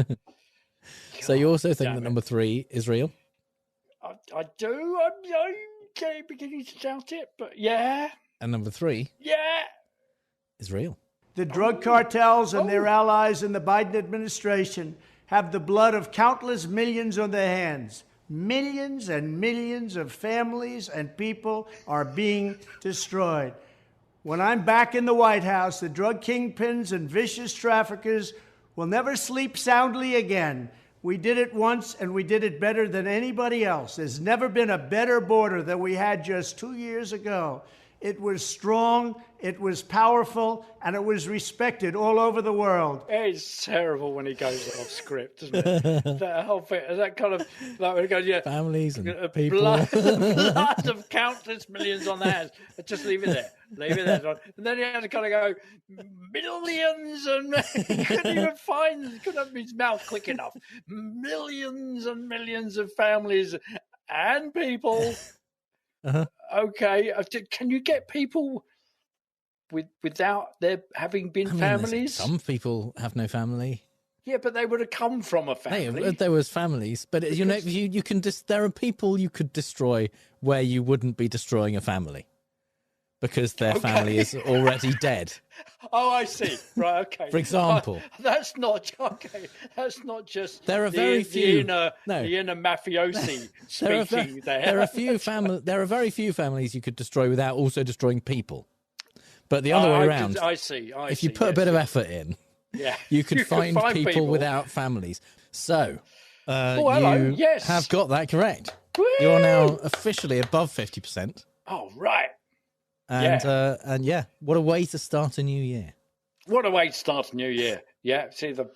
So you also think that number 3 is real? I do. I'm beginning to doubt it, but yeah. And number 3 is real. The drug cartels and their allies in the Biden administration have the blood of countless millions on their hands. Millions and millions of families and people are being destroyed. When I'm back in the White House, the drug kingpins and vicious traffickers will never sleep soundly again. We did it once, and we did it better than anybody else. There's never been a better border than we had just 2 years ago. It was strong, it was powerful, and it was respected all over the world. It's terrible when he goes off script, isn't it? That whole thing, that kind of, like when he goes, families and people. Blood of countless millions on their hands. Just leave it there. And then he had to kind of go, millions, and he couldn't have his mouth quick enough. Millions and millions of families and people. Okay, can you get people without there having been families? Some people have no family. Yeah, but they would have come from a family. Hey, there was families, but you can there are people you could destroy where you wouldn't be destroying a family because their family is already dead. Oh, I see. Right, okay. For example, that's not okay. That's not just there are very few the inner mafiosi speaking there. There are very few families you could destroy without also destroying people. But the other way around, I see. If you put a bit of effort in, you could find people without families. So you have got that correct. Whee! You're now officially above 50%. Oh, right. And what a way to start a new year. What a way to start a new year. Yeah, see, the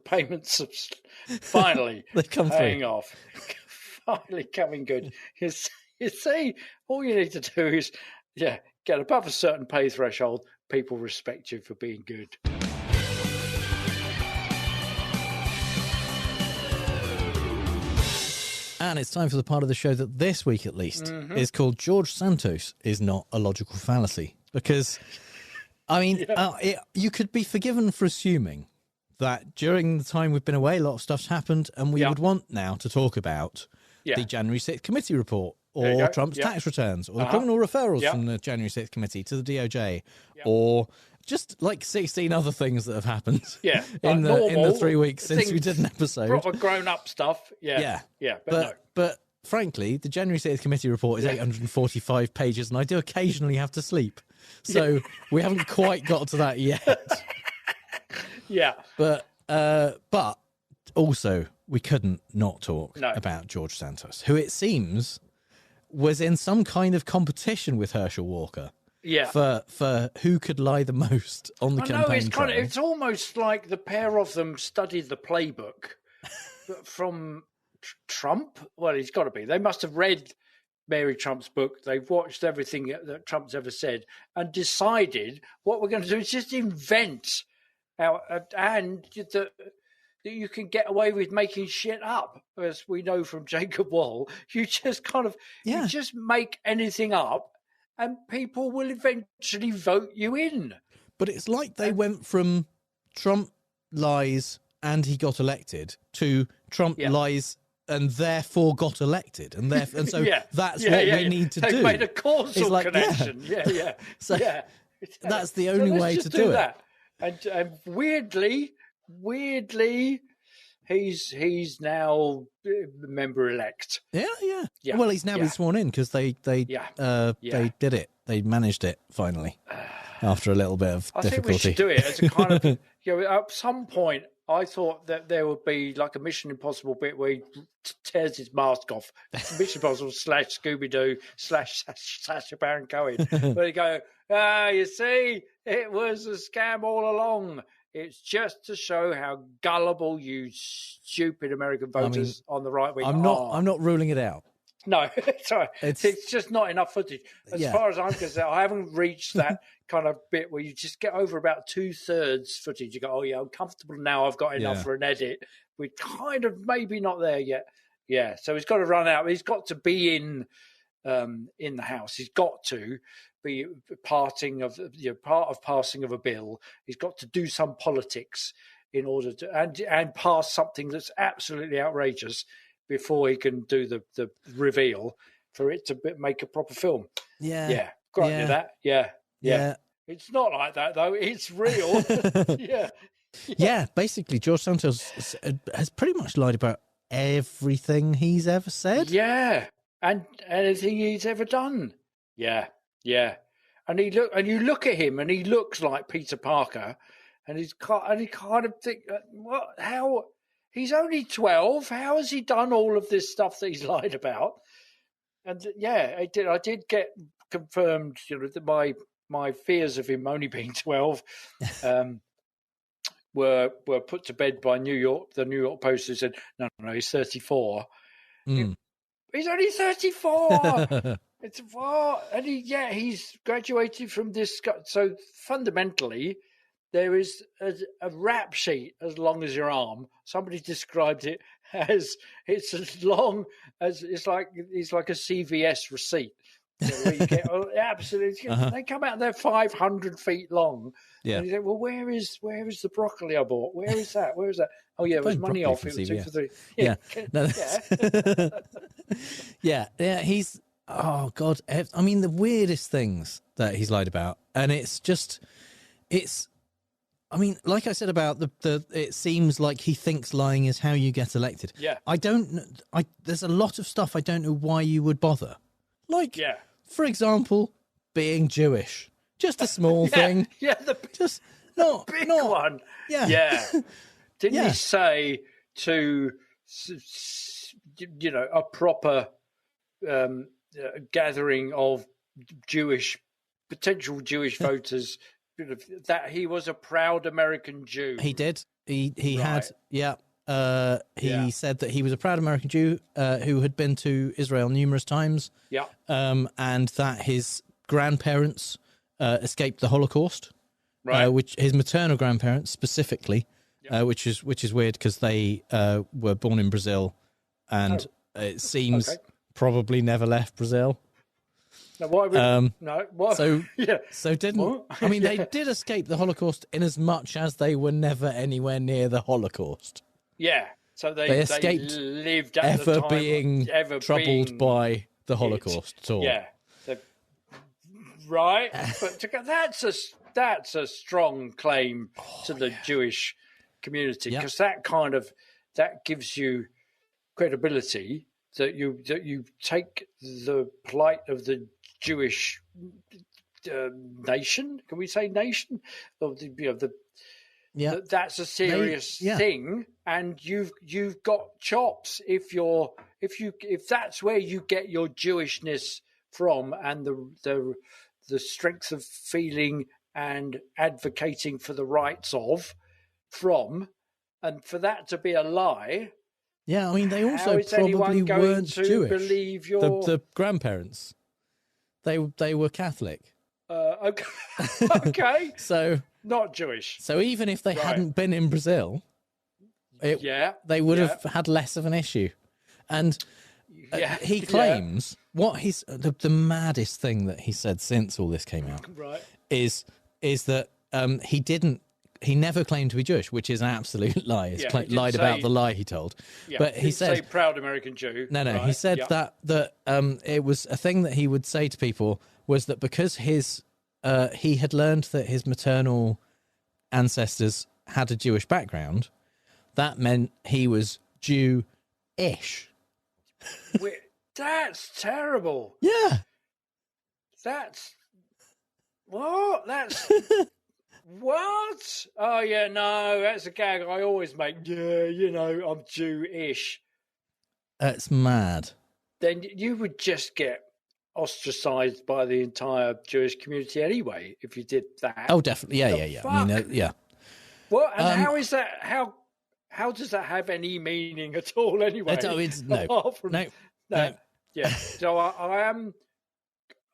payments have finally paying off. Finally coming good. You see, all you need to do is, get above a certain pay threshold. People respect you for being good. And it's time for the part of the show that this week, at least, is called George Santos is Not a Logical Fallacy. Because, I mean, you could be forgiven for assuming that during the time we've been away, a lot of stuff's happened, and we would want now to talk about the January 6th committee report, or Trump's tax returns, or the criminal referrals from the January 6th committee to the DOJ, or just like 16 other things that have happened in the 3 weeks since we did an episode. Proper grown-up stuff. But frankly, the January 6th committee report is 845 pages, and I do occasionally have to sleep. So we haven't quite got to that yet. But also, we couldn't not talk about George Santos, who it seems was in some kind of competition with Herschel Walker. For who could lie the most on the campaign trail. It's almost like the pair of them studied the playbook from Trump. Well, he's got to be. They must have read Mary Trump's book. They've watched everything that Trump's ever said and decided what we're going to do is just invent and that you can get away with making shit up, as we know from Jacob Wall. You just you just make anything up, and people will eventually vote you in. But it's like they went from Trump lies and he got elected to Trump lies and therefore got elected, and so that's what we need to do. They've made a causal connection. So that's the only way to do it. And weirdly, he's now member elect. Yeah. Well, he's now been sworn in because they did it. They managed it finally after a little bit of difficulty. I think we should do it as a kind of at some point. I thought that there would be like a Mission Impossible bit where he tears his mask off. Mission Impossible / Scooby-Doo / Sacha Baron Cohen. Where they go, you see, it was a scam all along. It's just to show how gullible you stupid American voters on the right wing are. I'm not ruling it out. No, sorry. It's just not enough footage. As far as I'm concerned, I haven't reached that kind of bit where you just get over about 2/3 footage. You go, oh, yeah, I'm comfortable now. I've got enough for an edit. We're kind of maybe not there yet. Yeah, so he's got to run out. He's got to be in the House. He's got to be part of passing of a bill. He's got to do some politics in order to and pass something that's absolutely outrageous before he can do the reveal for it to make a proper film. Grant you that. Yeah. It's not like that though. It's real. Yeah. Basically, George Santos has pretty much lied about everything he's ever said. Yeah, and anything he's ever done. Yeah. And you look at him, and he looks like Peter Parker, and he kind of think, what? How? He's only 12. How has he done all of this stuff that he's lied about? And I did get confirmed. That my fears of him only being 12 were put to bed by New York. The New York Post who said, no, he's 34. He's only 34. It's what? And he's graduated from this. So fundamentally, there is a rap sheet as long as your arm. Somebody described it as it's as long as it's like a CVS receipt. Where you get absolutely. They come out there 500 feet long. Yeah. And you think, well, where is the broccoli I bought? Where is that? Oh yeah, it was money off. It was 2 for 3. Yeah. He's God. I mean, the weirdest things that he's lied about, and it's. I mean, like I said about the it seems like he thinks lying is how you get elected. Yeah. There's a lot of stuff I don't know why you would bother. Like, for example, being Jewish. Just a small thing. Yeah, just big one. Yeah. Didn't he say to, a proper gathering of potential Jewish voters that he was a proud American Jew? He did. He had. He said that he was a proud American Jew who had been to Israel numerous times. Yeah. And that his grandparents escaped the Holocaust. Right. Which his maternal grandparents specifically, which is weird because they were born in Brazil, and it seems probably never left Brazil. Now, why would, So didn't what? I mean they did escape the Holocaust in as much as they were never anywhere near the Holocaust. Yeah, so they escaped lived at ever the time being troubled by the Holocaust at all. Yeah, right. But that's a strong claim to the Jewish community because that gives you credibility that you take the plight of the Jewish nation. Can we say nation? Of that's a serious thing, and you've got chops if that's where you get your Jewishness from, and the strength of feeling and advocating for the rights and for that to be a lie. Yeah, I mean they also probably weren't Jewish. Believe the grandparents, they were Catholic. Okay. Okay. So Not Jewish. So even if they hadn't been in Brazil, they would have had less of an issue. And he claims the maddest thing that he said since all this came out is that he never claimed to be Jewish, which is an absolute lie. He lied about the lie he told. Yeah, but he said, say proud American Jew. No, he said that it was a thing that he would say to people was that because he had learned that his maternal ancestors had a Jewish background, that meant he was Jew-ish. That's terrible. Yeah. That's what? That's what? Oh yeah, no, that's a gag I always make. Yeah, I'm Jewish. That's mad. Then you would just get ostracized by the entire Jewish community anyway if you did that. Oh, definitely. Yeah. I mean, yeah. What? And how is that? How does that have any meaning at all anyway? No. Yeah. So I am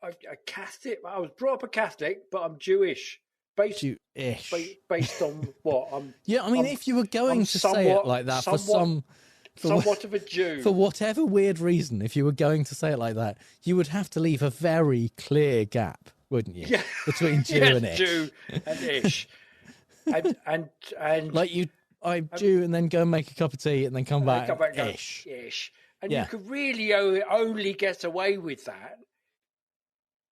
a Catholic. I was brought up a Catholic, but I'm Jewish. Based on what? If you were going to say it like that somewhat of a Jew. For whatever weird reason, if you were going to say it like that, you would have to leave a very clear gap, wouldn't you? Yeah. Between Jew and Ish. Jew and Ish. and like I'm Jew and then go and make a cup of tea and then come back Ish. And you could really only get away with that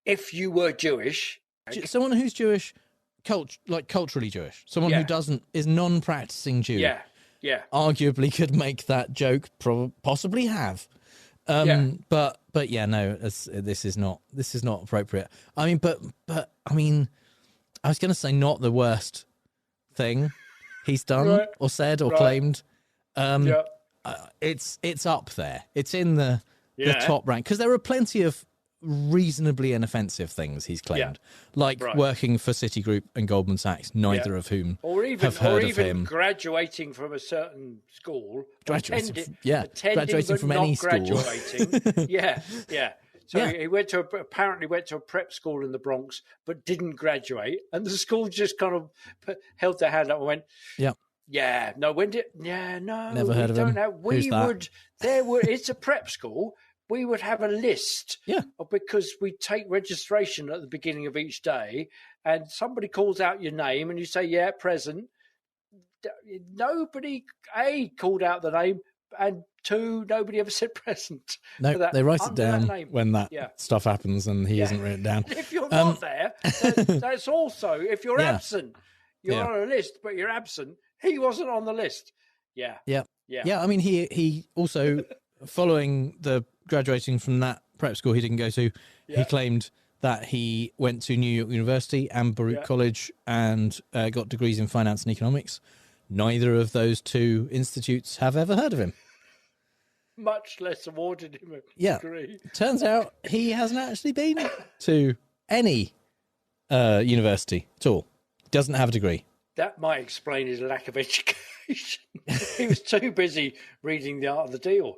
if you were Jewish. Someone who's Jewish, culturally Jewish. Someone who is non-practicing Jew. Yeah. Arguably could make that joke, possibly have. But no, this is not appropriate. I mean, but I was going to say not the worst thing he's done or said or claimed. It's up there. It's in the top rank because there are plenty of reasonably inoffensive things he's claimed, working for Citigroup and Goldman Sachs, neither of whom have heard of him. Graduating from a certain school, graduating not from any graduating. school. yeah. So he apparently went to a prep school in the Bronx, but didn't graduate, and the school just kind of held their hand up and went, "Yeah, no, never heard of him. We would. It's a prep school." We would have a list because we take registration at the beginning of each day and somebody calls out your name and you say, yeah, present. Nobody, A, called out the name, and 2, nobody ever said present. No, they write it down when that stuff happens and he isn't written down. If you're not there, that's also, if you're absent, you're on a list, but you're absent. He wasn't on the list. Yeah. I mean, he also, following the graduating from that prep school he didn't go to, he claimed that he went to New York University and Baruch College and got degrees in finance and economics. Neither of those two institutes have ever heard of him. Much less awarded him a degree. Turns out he hasn't actually been to any university at all. Doesn't have a degree. That might explain his lack of education. He was too busy reading The Art of the Deal.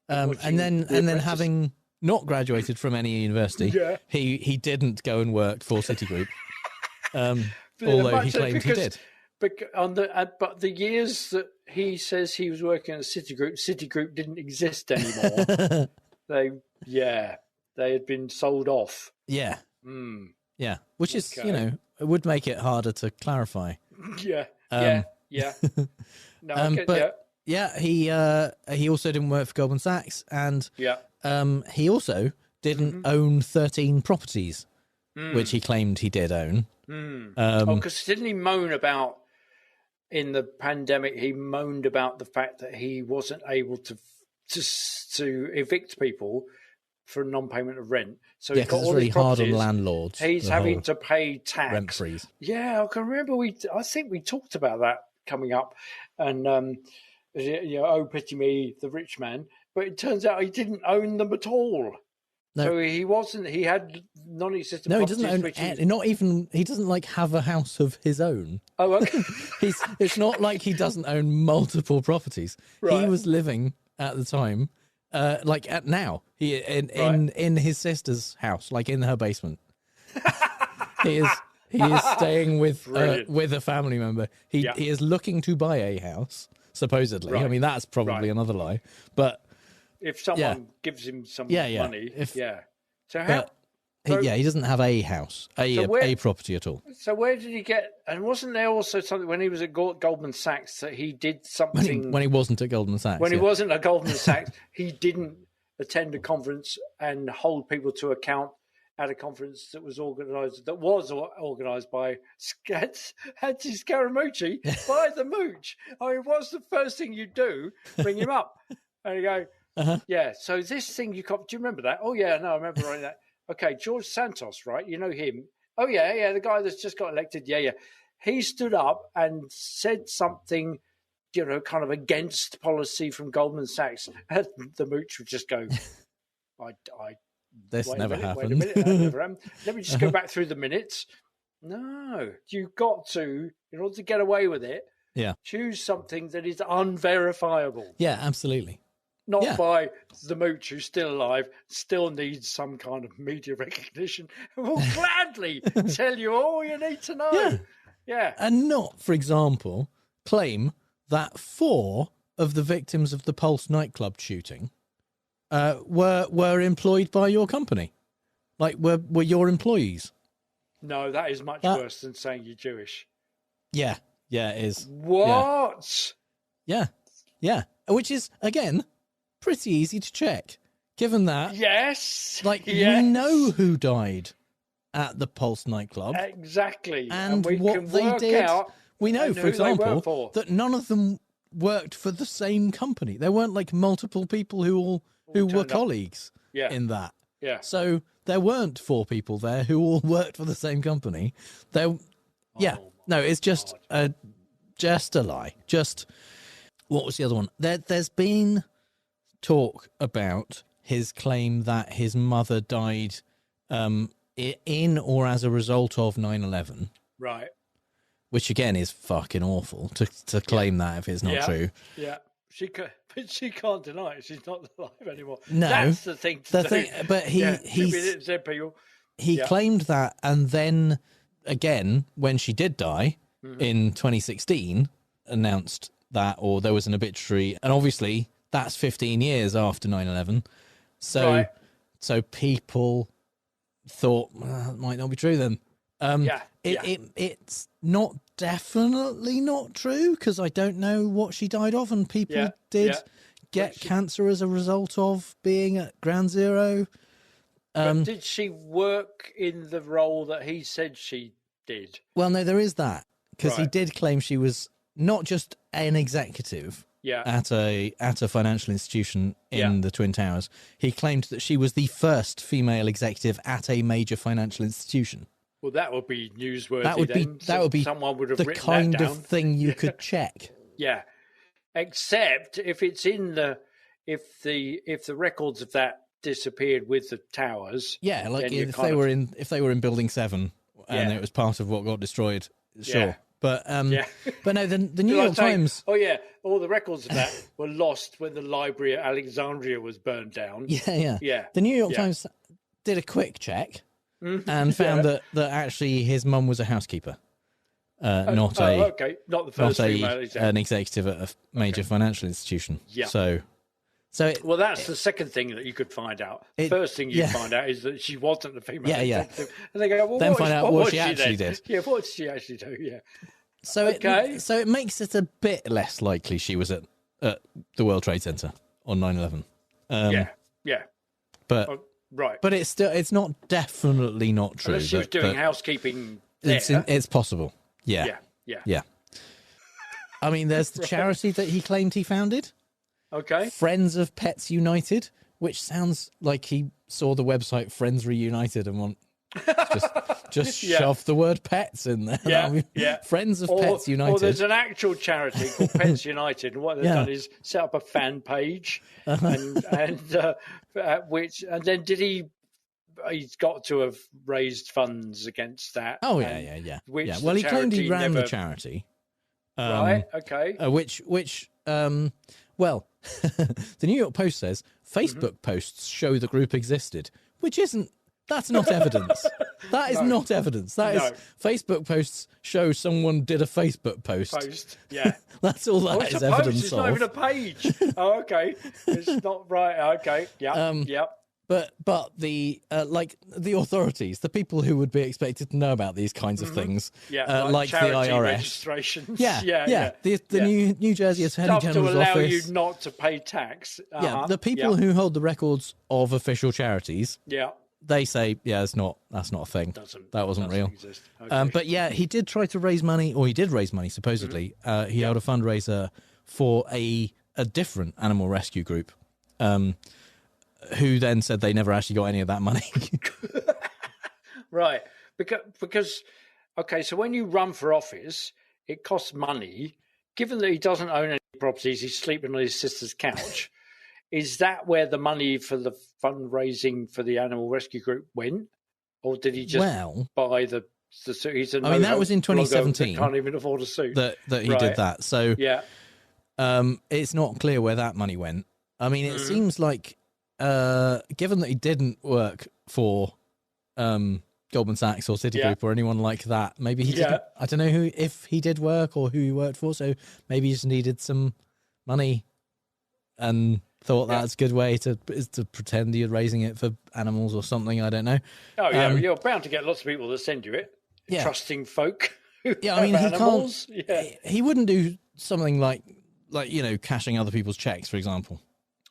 And then having not graduated from any university, he didn't go and work for Citigroup, although he claimed he did. But the years that he says he was working at Citigroup didn't exist anymore. They had been sold off. Yeah, which is it would make it harder to clarify. No, he also didn't work for Goldman Sachs, and he also didn't own 13 properties, which he claimed he did own. Because didn't he moan about in the pandemic? He moaned about the fact that he wasn't able to evict people for non-payment of rent. So he's got all it's really these hard on landlords. He's having to pay tax. Rent freeze. Yeah, I can remember. I think we talked about that coming up, and oh pity me, the rich man. But it turns out he didn't own them at all. No. So he wasn't. He had non-existent. No, he doesn't own. Not even. He doesn't have a house of his own. Oh, okay. It's not like he doesn't own multiple properties. Right. He was living at the time, in his sister's house, in her basement. He He is staying with a family member. He is looking to buy a house, supposedly. Right. I mean, that's probably another lie. But if someone gives him some money, So how? He doesn't have a house, a property at all. So where did he get? And wasn't there also something when he was at Goldman Sachs that he did something when he wasn't at Goldman Sachs? When he wasn't at Goldman Sachs, he didn't attend a conference and hold people to account at a conference that was organised by Hansi Scaramucci by the Mooch. I mean, what's the first thing you do? Bring him up, and you go, yeah. So this thing do you remember that? Oh yeah, no, I remember writing that. Okay, George Santos, right? You know him. Oh, yeah, the guy that's just got elected. Yeah. He stood up and said something, kind of against policy from Goldman Sachs. And the Mooch would just go, This never happened. Wait a minute, that never happened. Let me just go back through the minutes. No, you've got to, in order to get away with it, choose something that is unverifiable. Yeah, absolutely. Not by the Mooch, who's still alive, still needs some kind of media recognition, and will gladly tell you all you need to know. Yeah. And not, for example, claim that 4 of the victims of the Pulse nightclub shooting were employed by your company. Like, were your employees. No, that is much worse than saying you're Jewish. Yeah, it is. What? Yeah. Which is, again, pretty easy to check, given that we know who died at the Pulse nightclub exactly, and we what can they work did. Out we know, for example, that none of them worked for the same company. There weren't like multiple people who were colleagues in that. Yeah. So there weren't 4 people there who all worked for the same company. It's just a lie. What was the other one? There's been talk about his claim that his mother died in or as a result of 9/11. Right. Which again is fucking awful to claim that if it's not true. Yeah. She can't deny it. She's not alive anymore. No. That's the thing to do. But he claimed that, and then again when she did die in 2016 announced that, or there was an obituary, and obviously that's 15 years after 9/11. So people thought, well, that might not be true then. It's not definitely not true, because I don't know what she died of, and people did get cancer as a result of being at Ground Zero. But did she work in the role that he said she did? Well, no, there is that, because he did claim she was not just an executive at a financial institution in the Twin Towers. He claimed that she was the first female executive at a major financial institution. Well, that would be newsworthy. That would be someone would have the written kind that down. of thing you could check. Yeah, except if it's in if the records of that disappeared with the towers. Yeah, like if they were in Building 7 and it was part of what got destroyed. Sure. Yeah. But no, the New York Times. Oh yeah, all the records of that were lost when the library at Alexandria was burned down. Yeah. The New York Times did a quick check and found that actually his mum was a housekeeper, not the first female executive. An executive at a major financial institution. Yeah. So well, that's the second thing that you could find out. First thing you find out is that she wasn't a female executive. And they go, well, then find out what she actually did. Yeah, what did she actually do? Yeah. So it makes it a bit less likely she was at the World Trade Center on 9/11. Yeah. But right. But it's not definitely not true. Unless she was doing housekeeping there. It's possible. Yeah. I mean, there's the charity that he claimed he founded. Okay. Friends of Pets United, which sounds like he saw the website Friends Reunited and want just shove the word pets in there. Friends of Pets United. Or there's an actual charity called Pets United, and what they've done is set up a fan page, and then he's got to have raised funds against that. Oh yeah. Well, he claimed he ran the charity. Right. Okay. Which well, the New York Post says Facebook posts show the group existed, which that's not evidence. That is not evidence. That is Facebook posts show someone did a Facebook post. Yeah. That's all that is evidence it's of. not even a page. Oh, okay. It's not right. Okay. Yeah. Yep. But the the authorities, the people who would be expected to know about these kinds of things, like the IRS, registrations. Yeah. The New Jersey Attorney General's to allow office. you not to pay tax. Yeah, the people who hold the records of official charities. Yeah. They say, that's not a thing. That wasn't real. Okay. But yeah, he did try to raise money, or he did raise money, supposedly. He held a fundraiser for a different animal rescue group, who then said they never actually got any of that money. Right. Because, okay, so when you run for office, it costs money. Given that he doesn't own any properties, he's sleeping on his sister's couch. Is that where the money for the fundraising for the animal rescue group went? Or did he just buy the he's a that was in 2017. Can't even afford a suit. That he did that. So it's not clear where that money went. I mean, it seems like, given that he didn't work for Goldman Sachs or Citigroup or anyone like that, maybe he didn't. I don't know if he did work or who he worked for. So maybe he just needed some money and thought that's a good way to pretend you're raising it for animals or something. I don't know. Oh yeah, you're bound to get lots of people that send you it. Trusting folk. I mean, animals. He wouldn't do something like cashing other people's checks, for example.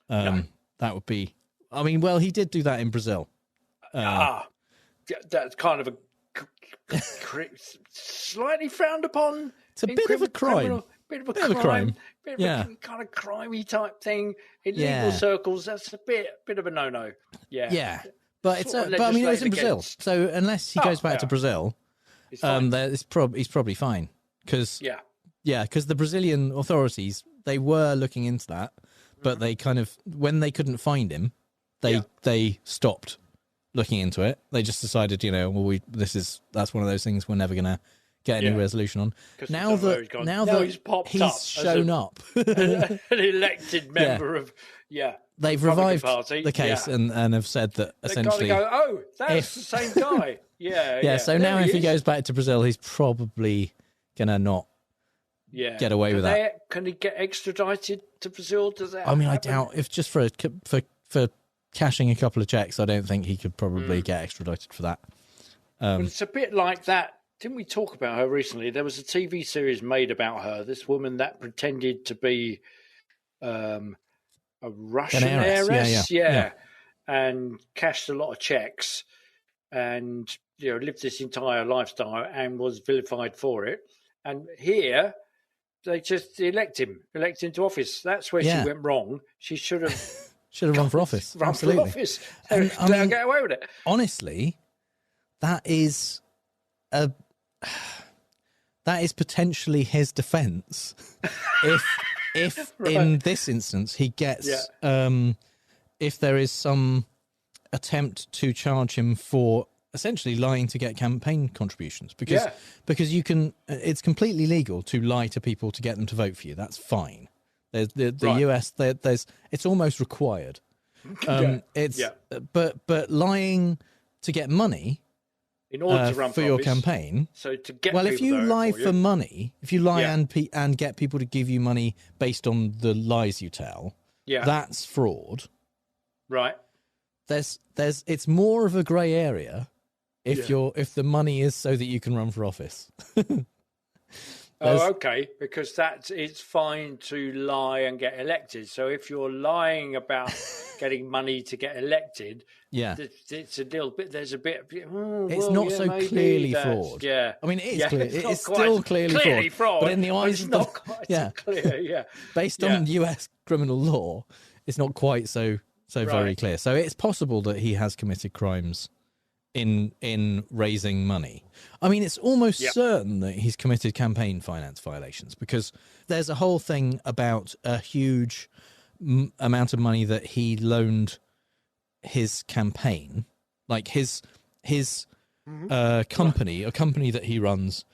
That would be. I mean, well, he did do that in Brazil. That's kind of a slightly frowned upon. It's a bit of a crime. Bit of a crime. Bit of a kind of crimey type thing in legal circles. That's a bit of a no-no. Yeah. But I mean, it was in Brazil. So unless he goes back to Brazil, he's probably fine. Because the Brazilian authorities, they were looking into that, but they kind of, when they couldn't find him, they stopped looking into it. They just decided, that's one of those things we're never going to get any resolution on. Now that he's shown up, an elected member of they've revived the case and have said that essentially that's the same guy. So now if he goes back to Brazil, he's probably gonna not get away with that. Can he get extradited to Brazil? Does that? I mean, happen? I doubt. If just for cashing a couple of checks, I don't think he could probably get extradited for that. But it's a bit like that. Didn't we talk about her recently? There was a TV series made about her. This woman that pretended to be a Russian heiress, and cashed a lot of checks, and lived this entire lifestyle and was vilified for it. And here, they just elect him to office. That's where she went wrong. She should have run for office. Absolutely. For office. And, I mean, get away with it. Honestly, that is potentially his defence. if in this instance he gets if there is some attempt to charge him for essentially lying to get campaign contributions, because you can, it's completely legal to lie to people to get them to vote for you. That's fine. There's the US, it's almost required. But lying to get money in order to run for your campaign. So to get if you lie for money, if you lie and get people to give you money based on the lies you tell, that's fraud. Right. It's more of a grey area if the money is so that you can run for office. Okay, because it's fine to lie and get elected. So if you're lying about getting money to get elected, it's a little bit. There's a bit. It's not so clearly fraud. Yeah, I mean, it is clear. It's still clearly fraud. But in the eyes of not quite clear. Yeah, based on US criminal law, it's not quite so very clear. So it's possible that he has committed crimes in raising money. I mean, it's almost certain that he's committed campaign finance violations, because there's a whole thing about a huge amount of money that he loaned his campaign, like his company, a company that he runs,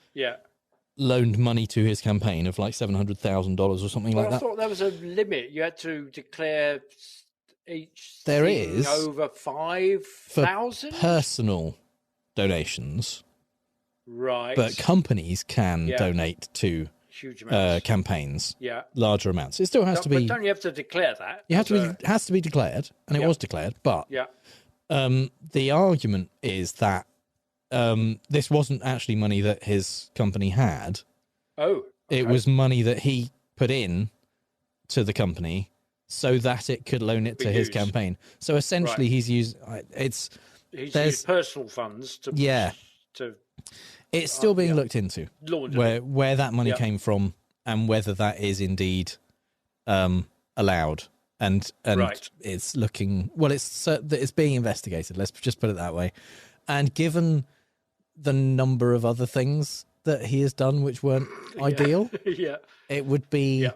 loaned money to his campaign of like $700,000 or something like that. I thought there was a limit. You had to declare each there thing is over 5,000 personal donations, right? But companies can donate to huge amounts. campaigns, larger amounts. It still has to be. But don't you have to declare that? It has to be declared, and it was declared. But the argument is that this wasn't actually money that his company had. Oh, okay. It was money that he put in to the company so that it could loan it to his campaign. So essentially, he's used personal funds to It's still being looked into where that money came from and whether that is indeed allowed. And it's looking it's being investigated. Let's just put it that way. And given the number of other things that he has done which weren't ideal, it would be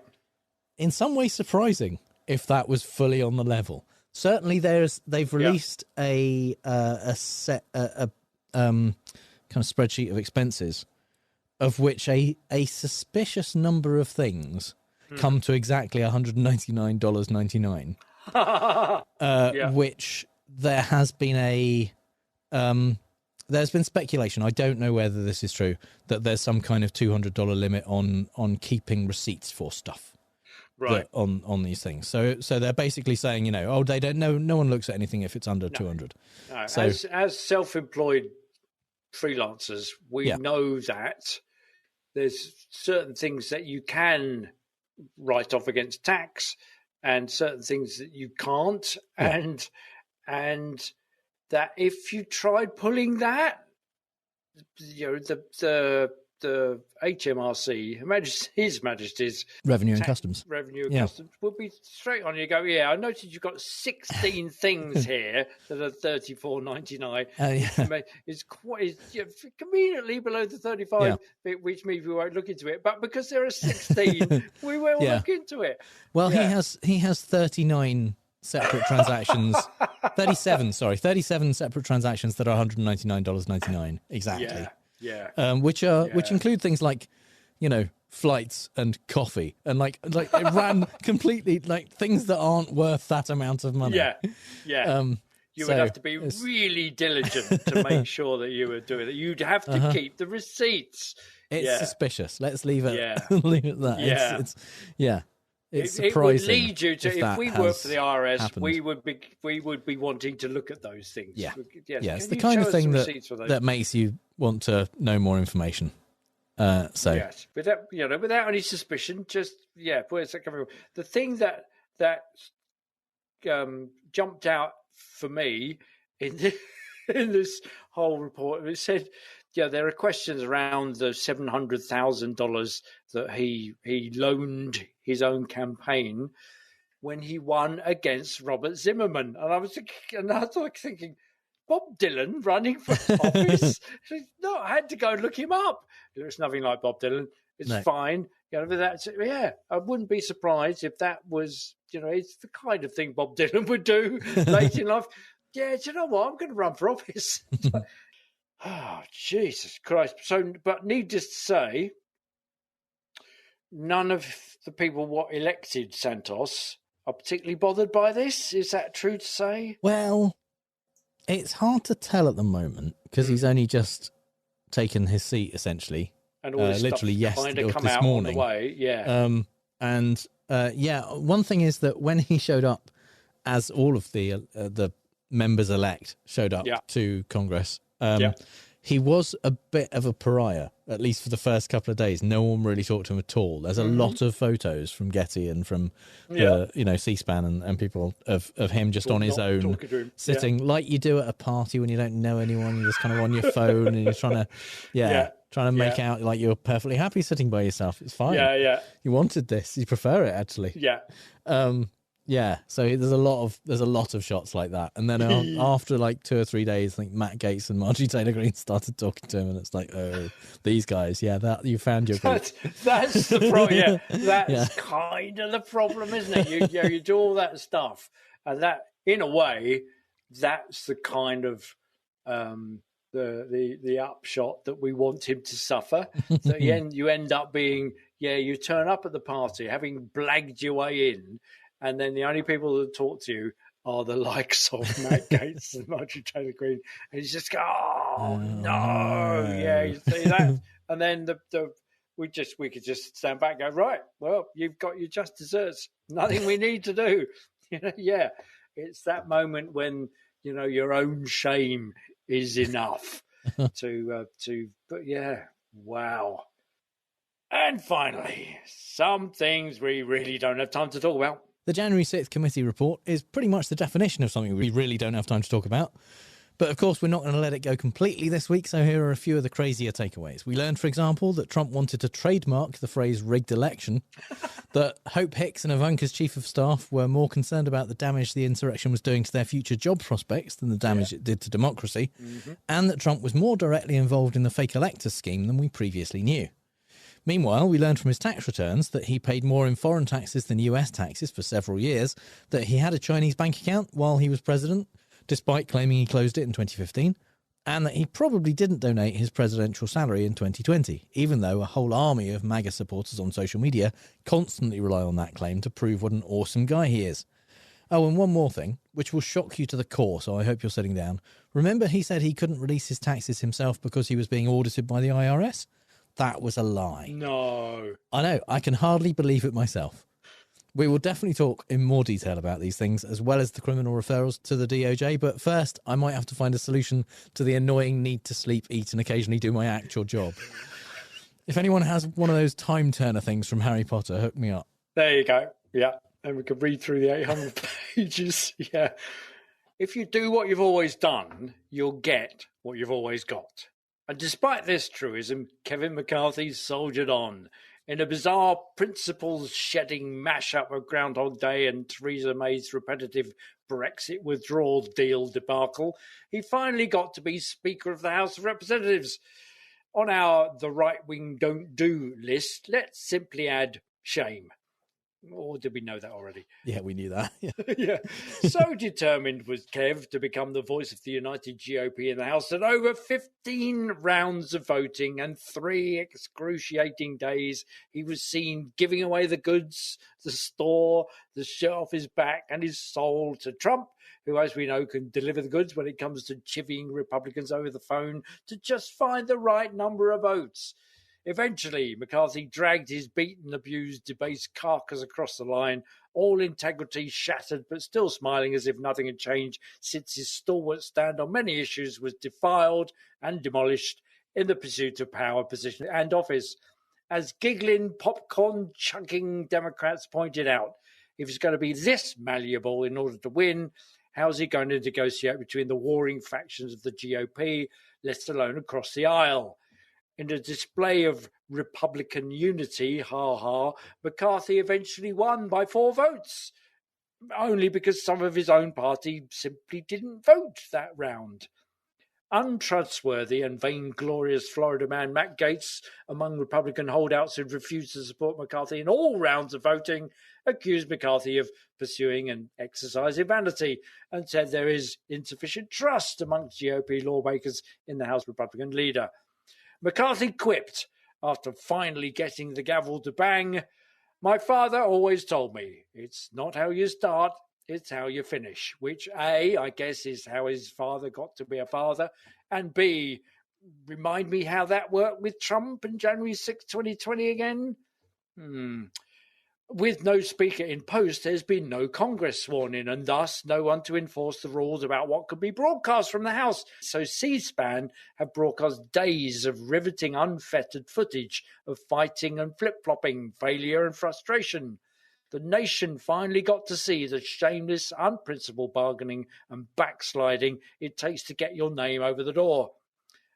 in some way surprising if that was fully on the level. Certainly, they've released a kind of spreadsheet of expenses, of which a suspicious number of things come to exactly $199.99. Which there has been there's been speculation. I don't know whether this is true, that there's some kind of $200 limit on keeping receipts for stuff. Right. On these things. So they're basically saying, they don't know, no one looks at anything if it's under 200. No. So, as self-employed freelancers, we know that there's certain things that you can write off against tax and certain things that you can't. And that if you tried pulling that, the HMRC, His Majesty's Revenue and Customs would be straight on you. Go, I noticed you've got 16 things here that are $34.99. It's quite conveniently below the 35, which means we won't look into it. But because there are 16, we will look into it. Well, he has 39 separate transactions. 37 separate transactions that are $199.99 exactly. Which include things like, flights and coffee and like it ran completely like things that aren't worth that amount of money. You would have to be really diligent to make sure that you were doing it. You'd have to keep the receipts. It's suspicious. Let's leave it. Leave it at that. It's surprising. It would lead you to, if we worked for the IRS, happened. we would be wanting to look at those things. It's the kind of thing that makes you want to know more information. Without any suspicion, just where's that coming from? The thing that jumped out for me in this whole report, it said, there are questions around the $700,000 that he loaned his own campaign when he won against Robert Zimmerman, and I was thinking, Bob Dylan running for office? No, I had to go and look him up. There's nothing like Bob Dylan. It's fine. But that's I wouldn't be surprised if that was, it's the kind of thing Bob Dylan would do late in life. Yeah, do you know what? I'm going to run for office. Oh, Jesus Christ. So, but needless to say, none of the people what elected Santos are particularly bothered by this. Is that true to say? Well, it's hard to tell at the moment because he's only just taken his seat, essentially. And all this literally kind of this come out morning. On the way. One thing is that when he showed up, as all of the members-elect showed up to Congress, he was a bit of a pariah, at least for the first couple of days. No one really talked to him at all. There's a lot of photos from Getty and from C-SPAN and people of him just on his own, sitting like you do at a party when you don't know anyone. You're just kind of on your phone and you're trying to make out like you're perfectly happy sitting by yourself. It's fine. You wanted this. You prefer it, actually. So there's a lot of shots like that, and then after like 2 or 3 days, I think Matt Gaetz and Marjorie Taylor Greene started talking to him, and it's like, oh, these guys, that you found your group. That's the problem. That's kind of the problem, isn't it? You do all that stuff, and that, in a way, that's the kind of the upshot that we want him to suffer. So you end up being you turn up at the party having blagged your way in. And then the only people that talk to you are the likes of Matt Gaetz and Marjorie Taylor Greene. And he's just go, oh no, yeah, you see that? And then we could just stand back and go, right, well, you've got your just desserts. Nothing we need to do. Yeah, it's that moment when your own shame is enough but yeah, wow. And finally, some things we really don't have time to talk about. The January 6th committee report is pretty much the definition of something we really don't have time to talk about. But of course, we're not going to let it go completely this week, so here are a few of the crazier takeaways. We learned, for example, that Trump wanted to trademark the phrase rigged election, that Hope Hicks and Ivanka's chief of staff were more concerned about the damage the insurrection was doing to their future job prospects than the damage it did to democracy, and that Trump was more directly involved in the fake electors scheme than we previously knew. Meanwhile, we learned from his tax returns that he paid more in foreign taxes than US taxes for several years, that he had a Chinese bank account while he was president, despite claiming he closed it in 2015, and that he probably didn't donate his presidential salary in 2020, even though a whole army of MAGA supporters on social media constantly rely on that claim to prove what an awesome guy he is. Oh, and one more thing, which will shock you to the core, so I hope you're sitting down. Remember he said he couldn't release his taxes himself because he was being audited by the IRS? That was a lie. No. I know, I can hardly believe it myself. We will definitely talk in more detail about these things, as well as the criminal referrals to the DOJ. But first, I might have to find a solution to the annoying need to sleep, eat, and occasionally do my actual job. If anyone has one of those time turner things from Harry Potter, hook me up. There you go. Yeah. And we could read through the 800 pages. Yeah. If you do what you've always done, you'll get what you've always got. And despite this truism, Kevin McCarthy soldiered on. In a bizarre principles-shedding mashup of Groundhog Day and Theresa May's repetitive Brexit withdrawal deal debacle, he finally got to be Speaker of the House of Representatives. On our The Right Wing Don't Do list, let's simply add shame. Or did we know that already? Yeah, we knew that. Yeah. So determined was Kev to become the voice of the united GOP in the House that over 15 rounds of voting and 3 excruciating days, he was seen giving away the goods, the store, the shirt off his back and his soul to Trump, who, as we know, can deliver the goods when it comes to chivying Republicans over the phone to just find the right number of votes. Eventually, McCarthy dragged his beaten, abused, debased carcass across the line, all integrity shattered, but still smiling as if nothing had changed since his stalwart stand on many issues was defiled and demolished in the pursuit of power, position and office. As giggling, popcorn-chugging Democrats pointed out, if he's going to be this malleable in order to win, how's he going to negotiate between the warring factions of the GOP, let alone across the aisle? In a display of Republican unity, McCarthy eventually won by 4 votes, only because some of his own party simply didn't vote that round. Untrustworthy and vainglorious Florida man Matt Gaetz, among Republican holdouts who'd refused to support McCarthy in all rounds of voting, accused McCarthy of pursuing an exercise in vanity and said there is insufficient trust amongst GOP lawmakers in the House Republican leader. McCarthy quipped, after finally getting the gavel to bang, "My father always told me, it's not how you start, it's how you finish," which A, I guess, is how his father got to be a father, and B, remind me how that worked with Trump and January 6, 2020 again? With no speaker in post, there's been no Congress sworn in, and thus no one to enforce the rules about what could be broadcast from the House. So C-SPAN have broadcast days of riveting, unfettered footage of fighting and flip-flopping, failure and frustration. The nation finally got to see the shameless, unprincipled bargaining and backsliding it takes to get your name over the door.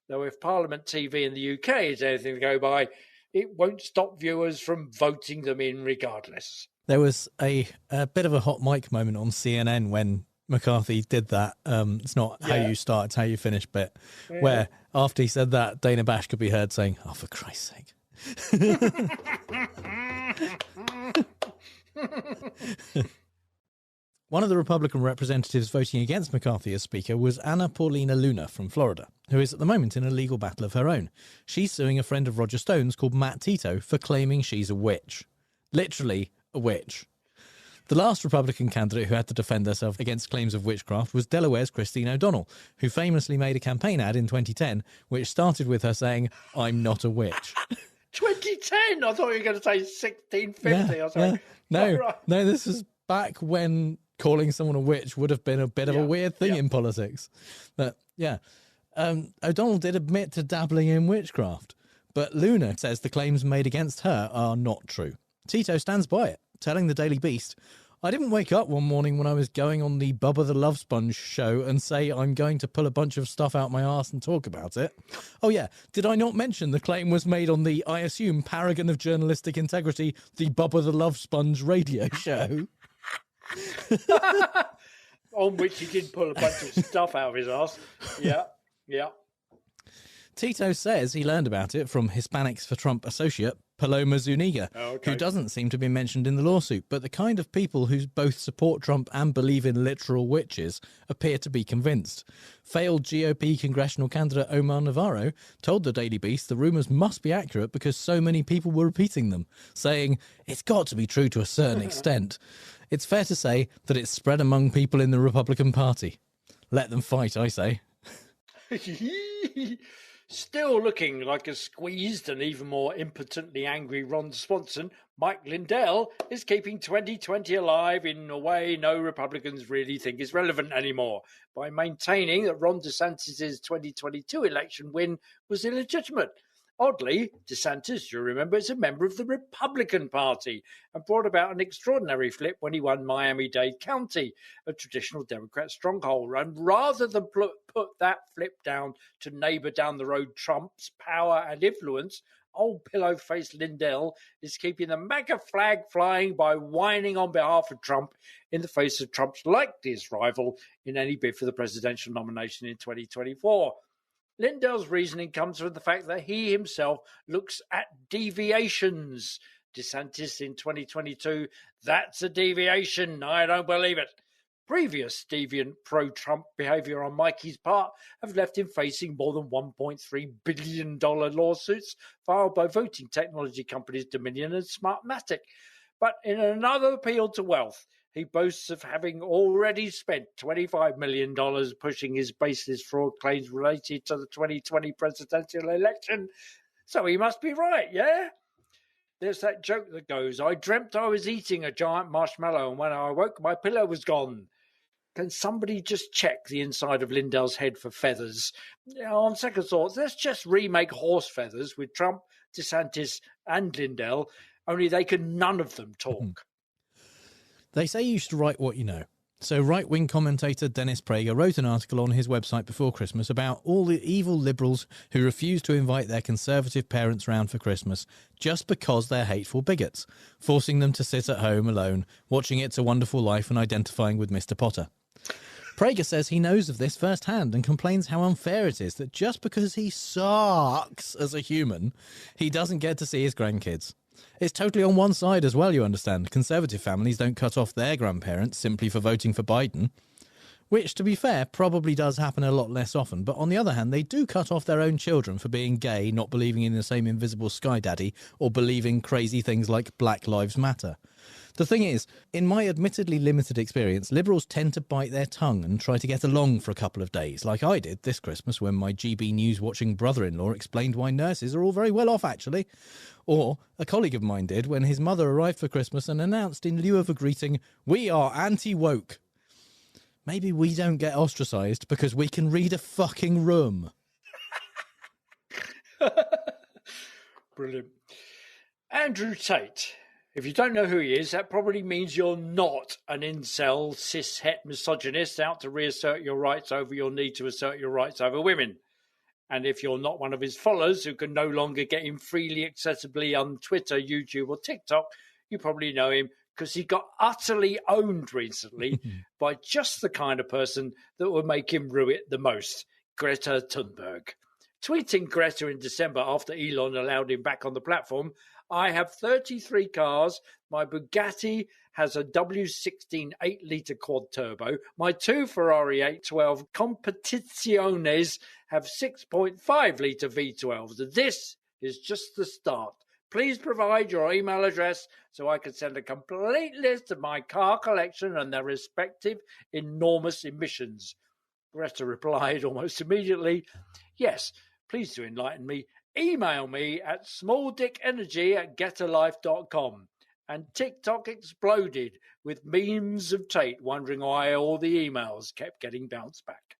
Though if Parliament TV in the UK is anything to go by, it won't stop viewers from voting them in regardless. There was a bit of a hot mic moment on CNN when McCarthy did that. It's not how you start, it's how you finish bit. Yeah. Where after he said that, Dana Bash could be heard saying, "Oh, for Christ's sake." One of the Republican representatives voting against McCarthy as Speaker was Anna Paulina Luna from Florida, who is at the moment in a legal battle of her own. She's suing a friend of Roger Stone's called Matt Tito for claiming she's a witch. Literally a witch. The last Republican candidate who had to defend herself against claims of witchcraft was Delaware's Christine O'Donnell, who famously made a campaign ad in 2010 which started with her saying, "I'm not a witch." 2010? I thought you were going to say 1650 or something. No, this is back when calling someone a witch would have been a bit of a weird thing in politics. But O'Donnell did admit to dabbling in witchcraft, but Luna says the claims made against her are not true. Tito stands by it, telling the Daily Beast, "I didn't wake up one morning when I was going on the Bubba the Love Sponge show and say I'm going to pull a bunch of stuff out my arse and talk about it. Oh yeah, did I not mention the claim was made on the, I assume, paragon of journalistic integrity, the Bubba the Love Sponge radio show?" On which he did pull a bunch of stuff out of his arse. Yeah. Tito says he learned about it from Hispanics for Trump associate Paloma Zuniga, who doesn't seem to be mentioned in the lawsuit, but the kind of people who both support Trump and believe in literal witches appear to be convinced. Failed GOP congressional candidate Omar Navarro told the Daily Beast the rumours must be accurate because so many people were repeating them, saying, "It's got to be true to a certain extent. It's fair to say that it's spread among people in the Republican Party. Let them fight, I say." Still looking like a squeezed and even more impotently angry Ron Swanson, Mike Lindell is keeping 2020 alive in a way no Republicans really think is relevant anymore, by maintaining that Ron DeSantis' 2022 election win was illegitimate. Oddly, DeSantis, you remember, is a member of the Republican Party and brought about an extraordinary flip when he won Miami-Dade County, a traditional Democrat stronghold. And rather than put that flip down to neighbour down the road Trump's power and influence, old pillow-faced Lindell is keeping the MAGA flag flying by whining on behalf of Trump in the face of Trump's likeliest rival in any bid for the presidential nomination in 2024. Lindell's reasoning comes from the fact that he himself looks at deviations. DeSantis in 2022, that's a deviation. I don't believe it. Previous deviant pro-Trump behaviour on Mikey's part have left him facing more than $1.3 billion lawsuits filed by voting technology companies Dominion and Smartmatic. But in another appeal to wealth, he boasts of having already spent $25 million pushing his baseless fraud claims related to the 2020 presidential election. So he must be right, yeah? There's that joke that goes, "I dreamt I was eating a giant marshmallow and when I awoke, my pillow was gone." Can somebody just check the inside of Lindell's head for feathers? On second thoughts, let's just remake horse feathers with Trump, DeSantis and Lindell, only they can none of them talk. They say you should write what you know. So right-wing commentator Dennis Prager wrote an article on his website before Christmas about all the evil liberals who refuse to invite their conservative parents round for Christmas just because they're hateful bigots, forcing them to sit at home alone, watching It's a Wonderful Life and identifying with Mr. Potter. Prager says he knows of this firsthand and complains how unfair it is that just because he sucks as a human, he doesn't get to see his grandkids. It's totally on one side as well, you understand. Conservative families don't cut off their grandparents simply for voting for Biden, which, to be fair, probably does happen a lot less often. But on the other hand, they do cut off their own children for being gay, not believing in the same invisible sky daddy, or believing crazy things like Black Lives Matter. The thing is, in my admittedly limited experience, liberals tend to bite their tongue and try to get along for a couple of days, like I did this Christmas when my GB News-watching brother-in-law explained why nurses are all very well off, actually. Or a colleague of mine did when his mother arrived for Christmas and announced in lieu of a greeting, "We are anti-woke." Maybe we don't get ostracised because we can read a fucking room. Brilliant. Andrew Tate. If you don't know who he is, that probably means you're not an incel, cis-het misogynist out to reassert your rights over your need to assert your rights over women. And if you're not one of his followers who can no longer get him freely accessibly on Twitter, YouTube or TikTok, you probably know him because he got utterly owned recently by just the kind of person that would make him rue it the most, Greta Thunberg. Tweeting Greta in December after Elon allowed him back on the platform, "I have 33 cars. My Bugatti has a W16 8-litre quad turbo. My two Ferrari 812 Competiciones have 6.5-litre V12s. This is just the start. Please provide your email address so I can send a complete list of my car collection and their respective enormous emissions. Greta replied almost immediately, yes, please do enlighten me. Email me at smalldickenergy@getalife.com. And TikTok exploded with memes of Tate wondering why all the emails kept getting bounced back.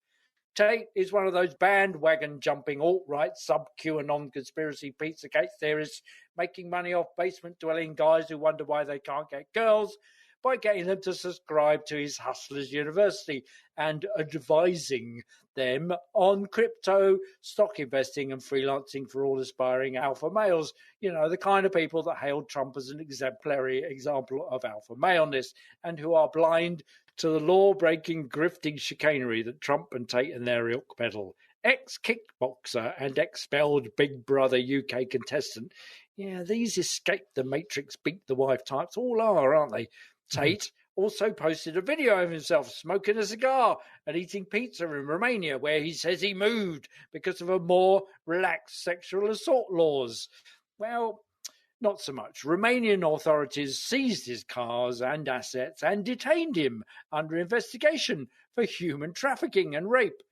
Tate is one of those bandwagon-jumping alt-right sub-QAnon conspiracy Pizzagate theorists making money off basement-dwelling guys who wonder why they can't get girls by getting them to subscribe to his Hustlers University and advising them on crypto, stock investing and freelancing for all aspiring alpha males. You know, the kind of people that hailed Trump as an exemplary example of alpha maleness and who are blind to the law-breaking, grifting chicanery that Trump and Tate and their ilk peddle. Ex-kickboxer and expelled Big Brother UK contestant. Yeah, these escape the Matrix, beat the wife types all are, aren't they? Tate also posted a video of himself smoking a cigar and eating pizza in Romania, where he says he moved because of a more relaxed sexual assault laws. Well, not so much. Romanian authorities seized his cars and assets and detained him under investigation for human trafficking and rape.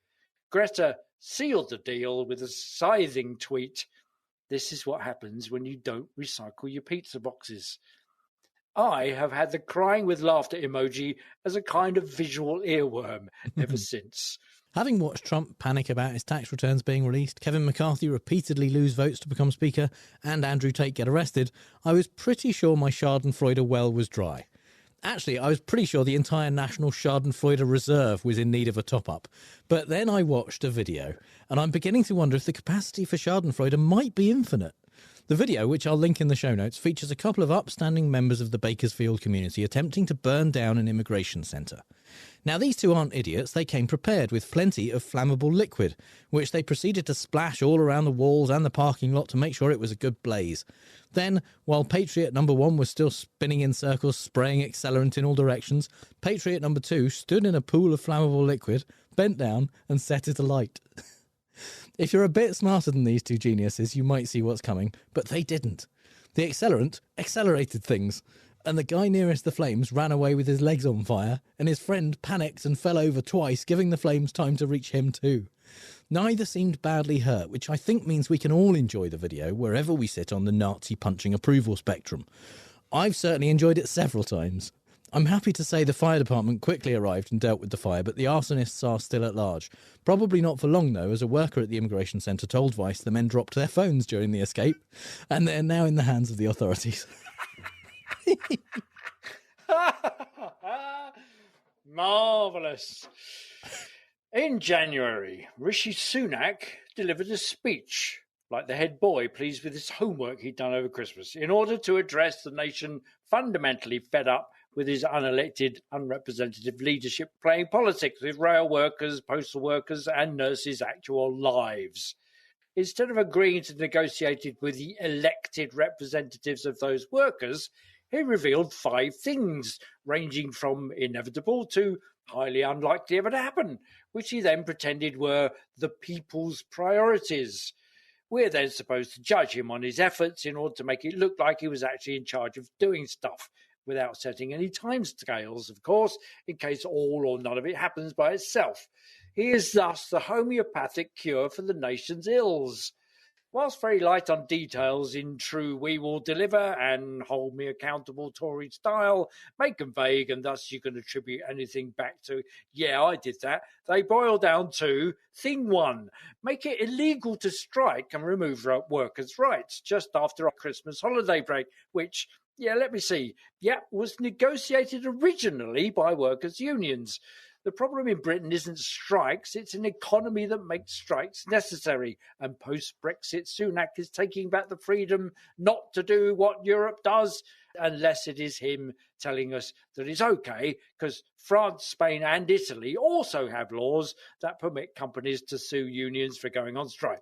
Greta sealed the deal with a scything tweet. This is what happens when you don't recycle your pizza boxes. I have had the crying with laughter emoji as a kind of visual earworm ever since. Having watched Trump panic about his tax returns being released, Kevin McCarthy repeatedly lose votes to become Speaker, and Andrew Tate get arrested, I was pretty sure my Schadenfreude well was dry. Actually, I was pretty sure the entire National Schadenfreude Reserve was in need of a top-up. But then I watched a video, and I'm beginning to wonder if the capacity for Schadenfreude might be infinite. The video, which I'll link in the show notes, features a couple of upstanding members of the Bakersfield community attempting to burn down an immigration centre. Now, these two aren't idiots. They came prepared with plenty of flammable liquid, which they proceeded to splash all around the walls and the parking lot to make sure it was a good blaze. Then, while Patriot number 1 was still spinning in circles, spraying accelerant in all directions, Patriot number 2 stood in a pool of flammable liquid, bent down and set it alight. If you're a bit smarter than these two geniuses, you might see what's coming, but they didn't. The accelerant accelerated things, and the guy nearest the flames ran away with his legs on fire, and his friend panicked and fell over twice, giving the flames time to reach him too. Neither seemed badly hurt, which I think means we can all enjoy the video wherever we sit on the Nazi punching approval spectrum. I've certainly enjoyed it several times. I'm happy to say the fire department quickly arrived and dealt with the fire, but the arsonists are still at large. Probably not for long, though, as a worker at the immigration centre told Vice the men dropped their phones during the escape, and they're now in the hands of the authorities. Marvellous. In January, Rishi Sunak delivered a speech, like the head boy pleased with his homework he'd done over Christmas, in order to address the nation fundamentally fed up with his unelected, unrepresentative leadership playing politics with rail workers, postal workers and nurses' actual lives. Instead of agreeing to negotiate it with the elected representatives of those workers, he revealed 5 things, ranging from inevitable to highly unlikely ever to happen, which he then pretended were the people's priorities. We're then supposed to judge him on his efforts in order to make it look like he was actually in charge of doing stuff, without setting any timescales, of course, in case all or none of it happens by itself. He is thus the homeopathic cure for the nation's ills. Whilst very light on details in true we will deliver and hold me accountable Tory style, make them vague and thus you can attribute anything back to, yeah, I did that, they boil down to thing 1, make it illegal to strike and remove workers' rights just after our Christmas holiday break, which, yeah, let me see, was negotiated originally by workers' unions. The problem in Britain isn't strikes, it's an economy that makes strikes necessary. And post-Brexit, Sunak is taking back the freedom not to do what Europe does, unless it is him telling us that it's okay, because France, Spain and Italy also have laws that permit companies to sue unions for going on strike.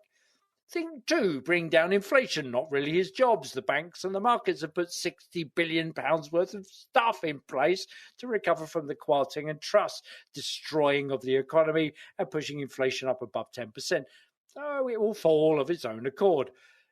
Thing 2, bring down inflation, not really his jobs. The banks and the markets have put £60 billion worth of stuff in place to recover from the quilting and trust destroying of the economy and pushing inflation up above 10%. So it will fall of its own accord.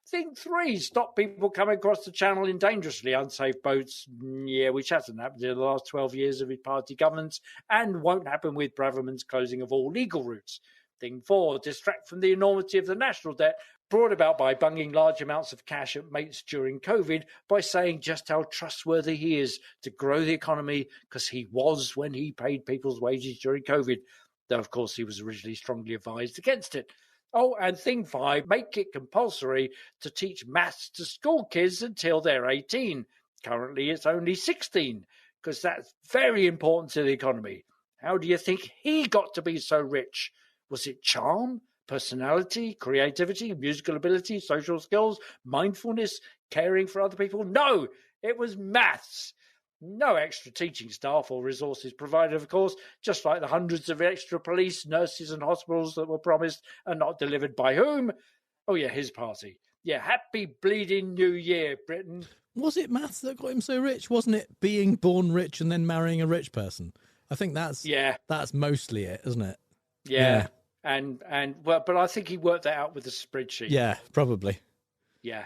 Thing 3, stop people coming across the channel in dangerously unsafe boats. Yeah, which hasn't happened in the last 12 years of his party governance and won't happen with Braverman's closing of all legal routes. Thing 4, distract from the enormity of the national debt brought about by bunging large amounts of cash at mates during COVID by saying just how trustworthy he is to grow the economy because he was when he paid people's wages during COVID. Though, of course, he was originally strongly advised against it. Oh, and thing 5, make it compulsory to teach maths to school kids until they're 18. Currently, it's only 16, because that's very important to the economy. How do you think he got to be so rich? Was it charm, personality, creativity, musical ability, social skills, mindfulness, caring for other people? No, it was maths. No extra teaching staff or resources provided, of course, just like the hundreds of extra police, nurses and hospitals that were promised and not delivered by whom? Oh, yeah, his party. Yeah, happy bleeding New Year, Britain. Was it maths that got him so rich? Wasn't it being born rich and then marrying a rich person? I think that's mostly it, isn't it? Yeah. And well, but I think he worked that out with the spreadsheet. Yeah, probably. Yeah.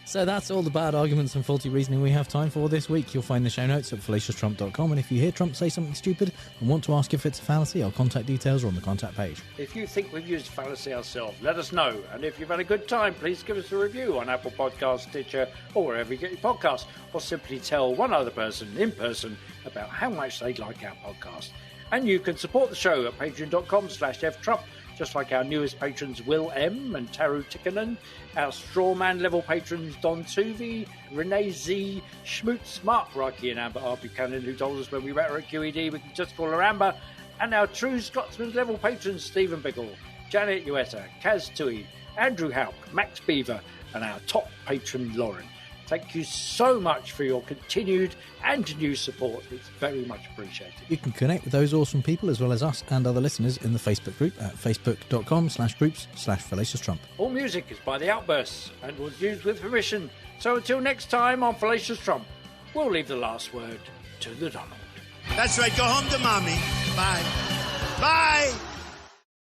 So that's all the bad arguments and faulty reasoning we have time for this week. You'll find the show notes at fallaciousTrump.com, and if you hear Trump say something stupid and want to ask if it's a fallacy, our contact details are on the contact page. If you think we've used fallacy ourselves, let us know. And if you've had a good time, please give us a review on Apple Podcasts, Stitcher, or wherever you get your podcasts, or simply tell one other person in person about how much they like our podcast. And you can support the show at patreon.com/ftrump, just like our newest patrons Will M and Taru Tikkanen, our strawman level patrons Don Tuvi, Renee Z, Schmutz, Mark Reiki and Amber R. Buchanan, who told us when we met her at QED we can just call her Amber, and our true Scotsman level patrons Stephen Biggle, Janet Uetta, Kaz Tui, Andrew Houck, Max Beaver, and our top patron Lauren. Thank you so much for your continued and new support. It's very much appreciated. You can connect with those awesome people as well as us and other listeners in the Facebook group at facebook.com/groups/FallaciousTrump. All music is by The Outbursts and was used with permission. So until next time on Fallacious Trump, we'll leave the last word to the Donald. That's right. Go home to mommy. Bye. Bye.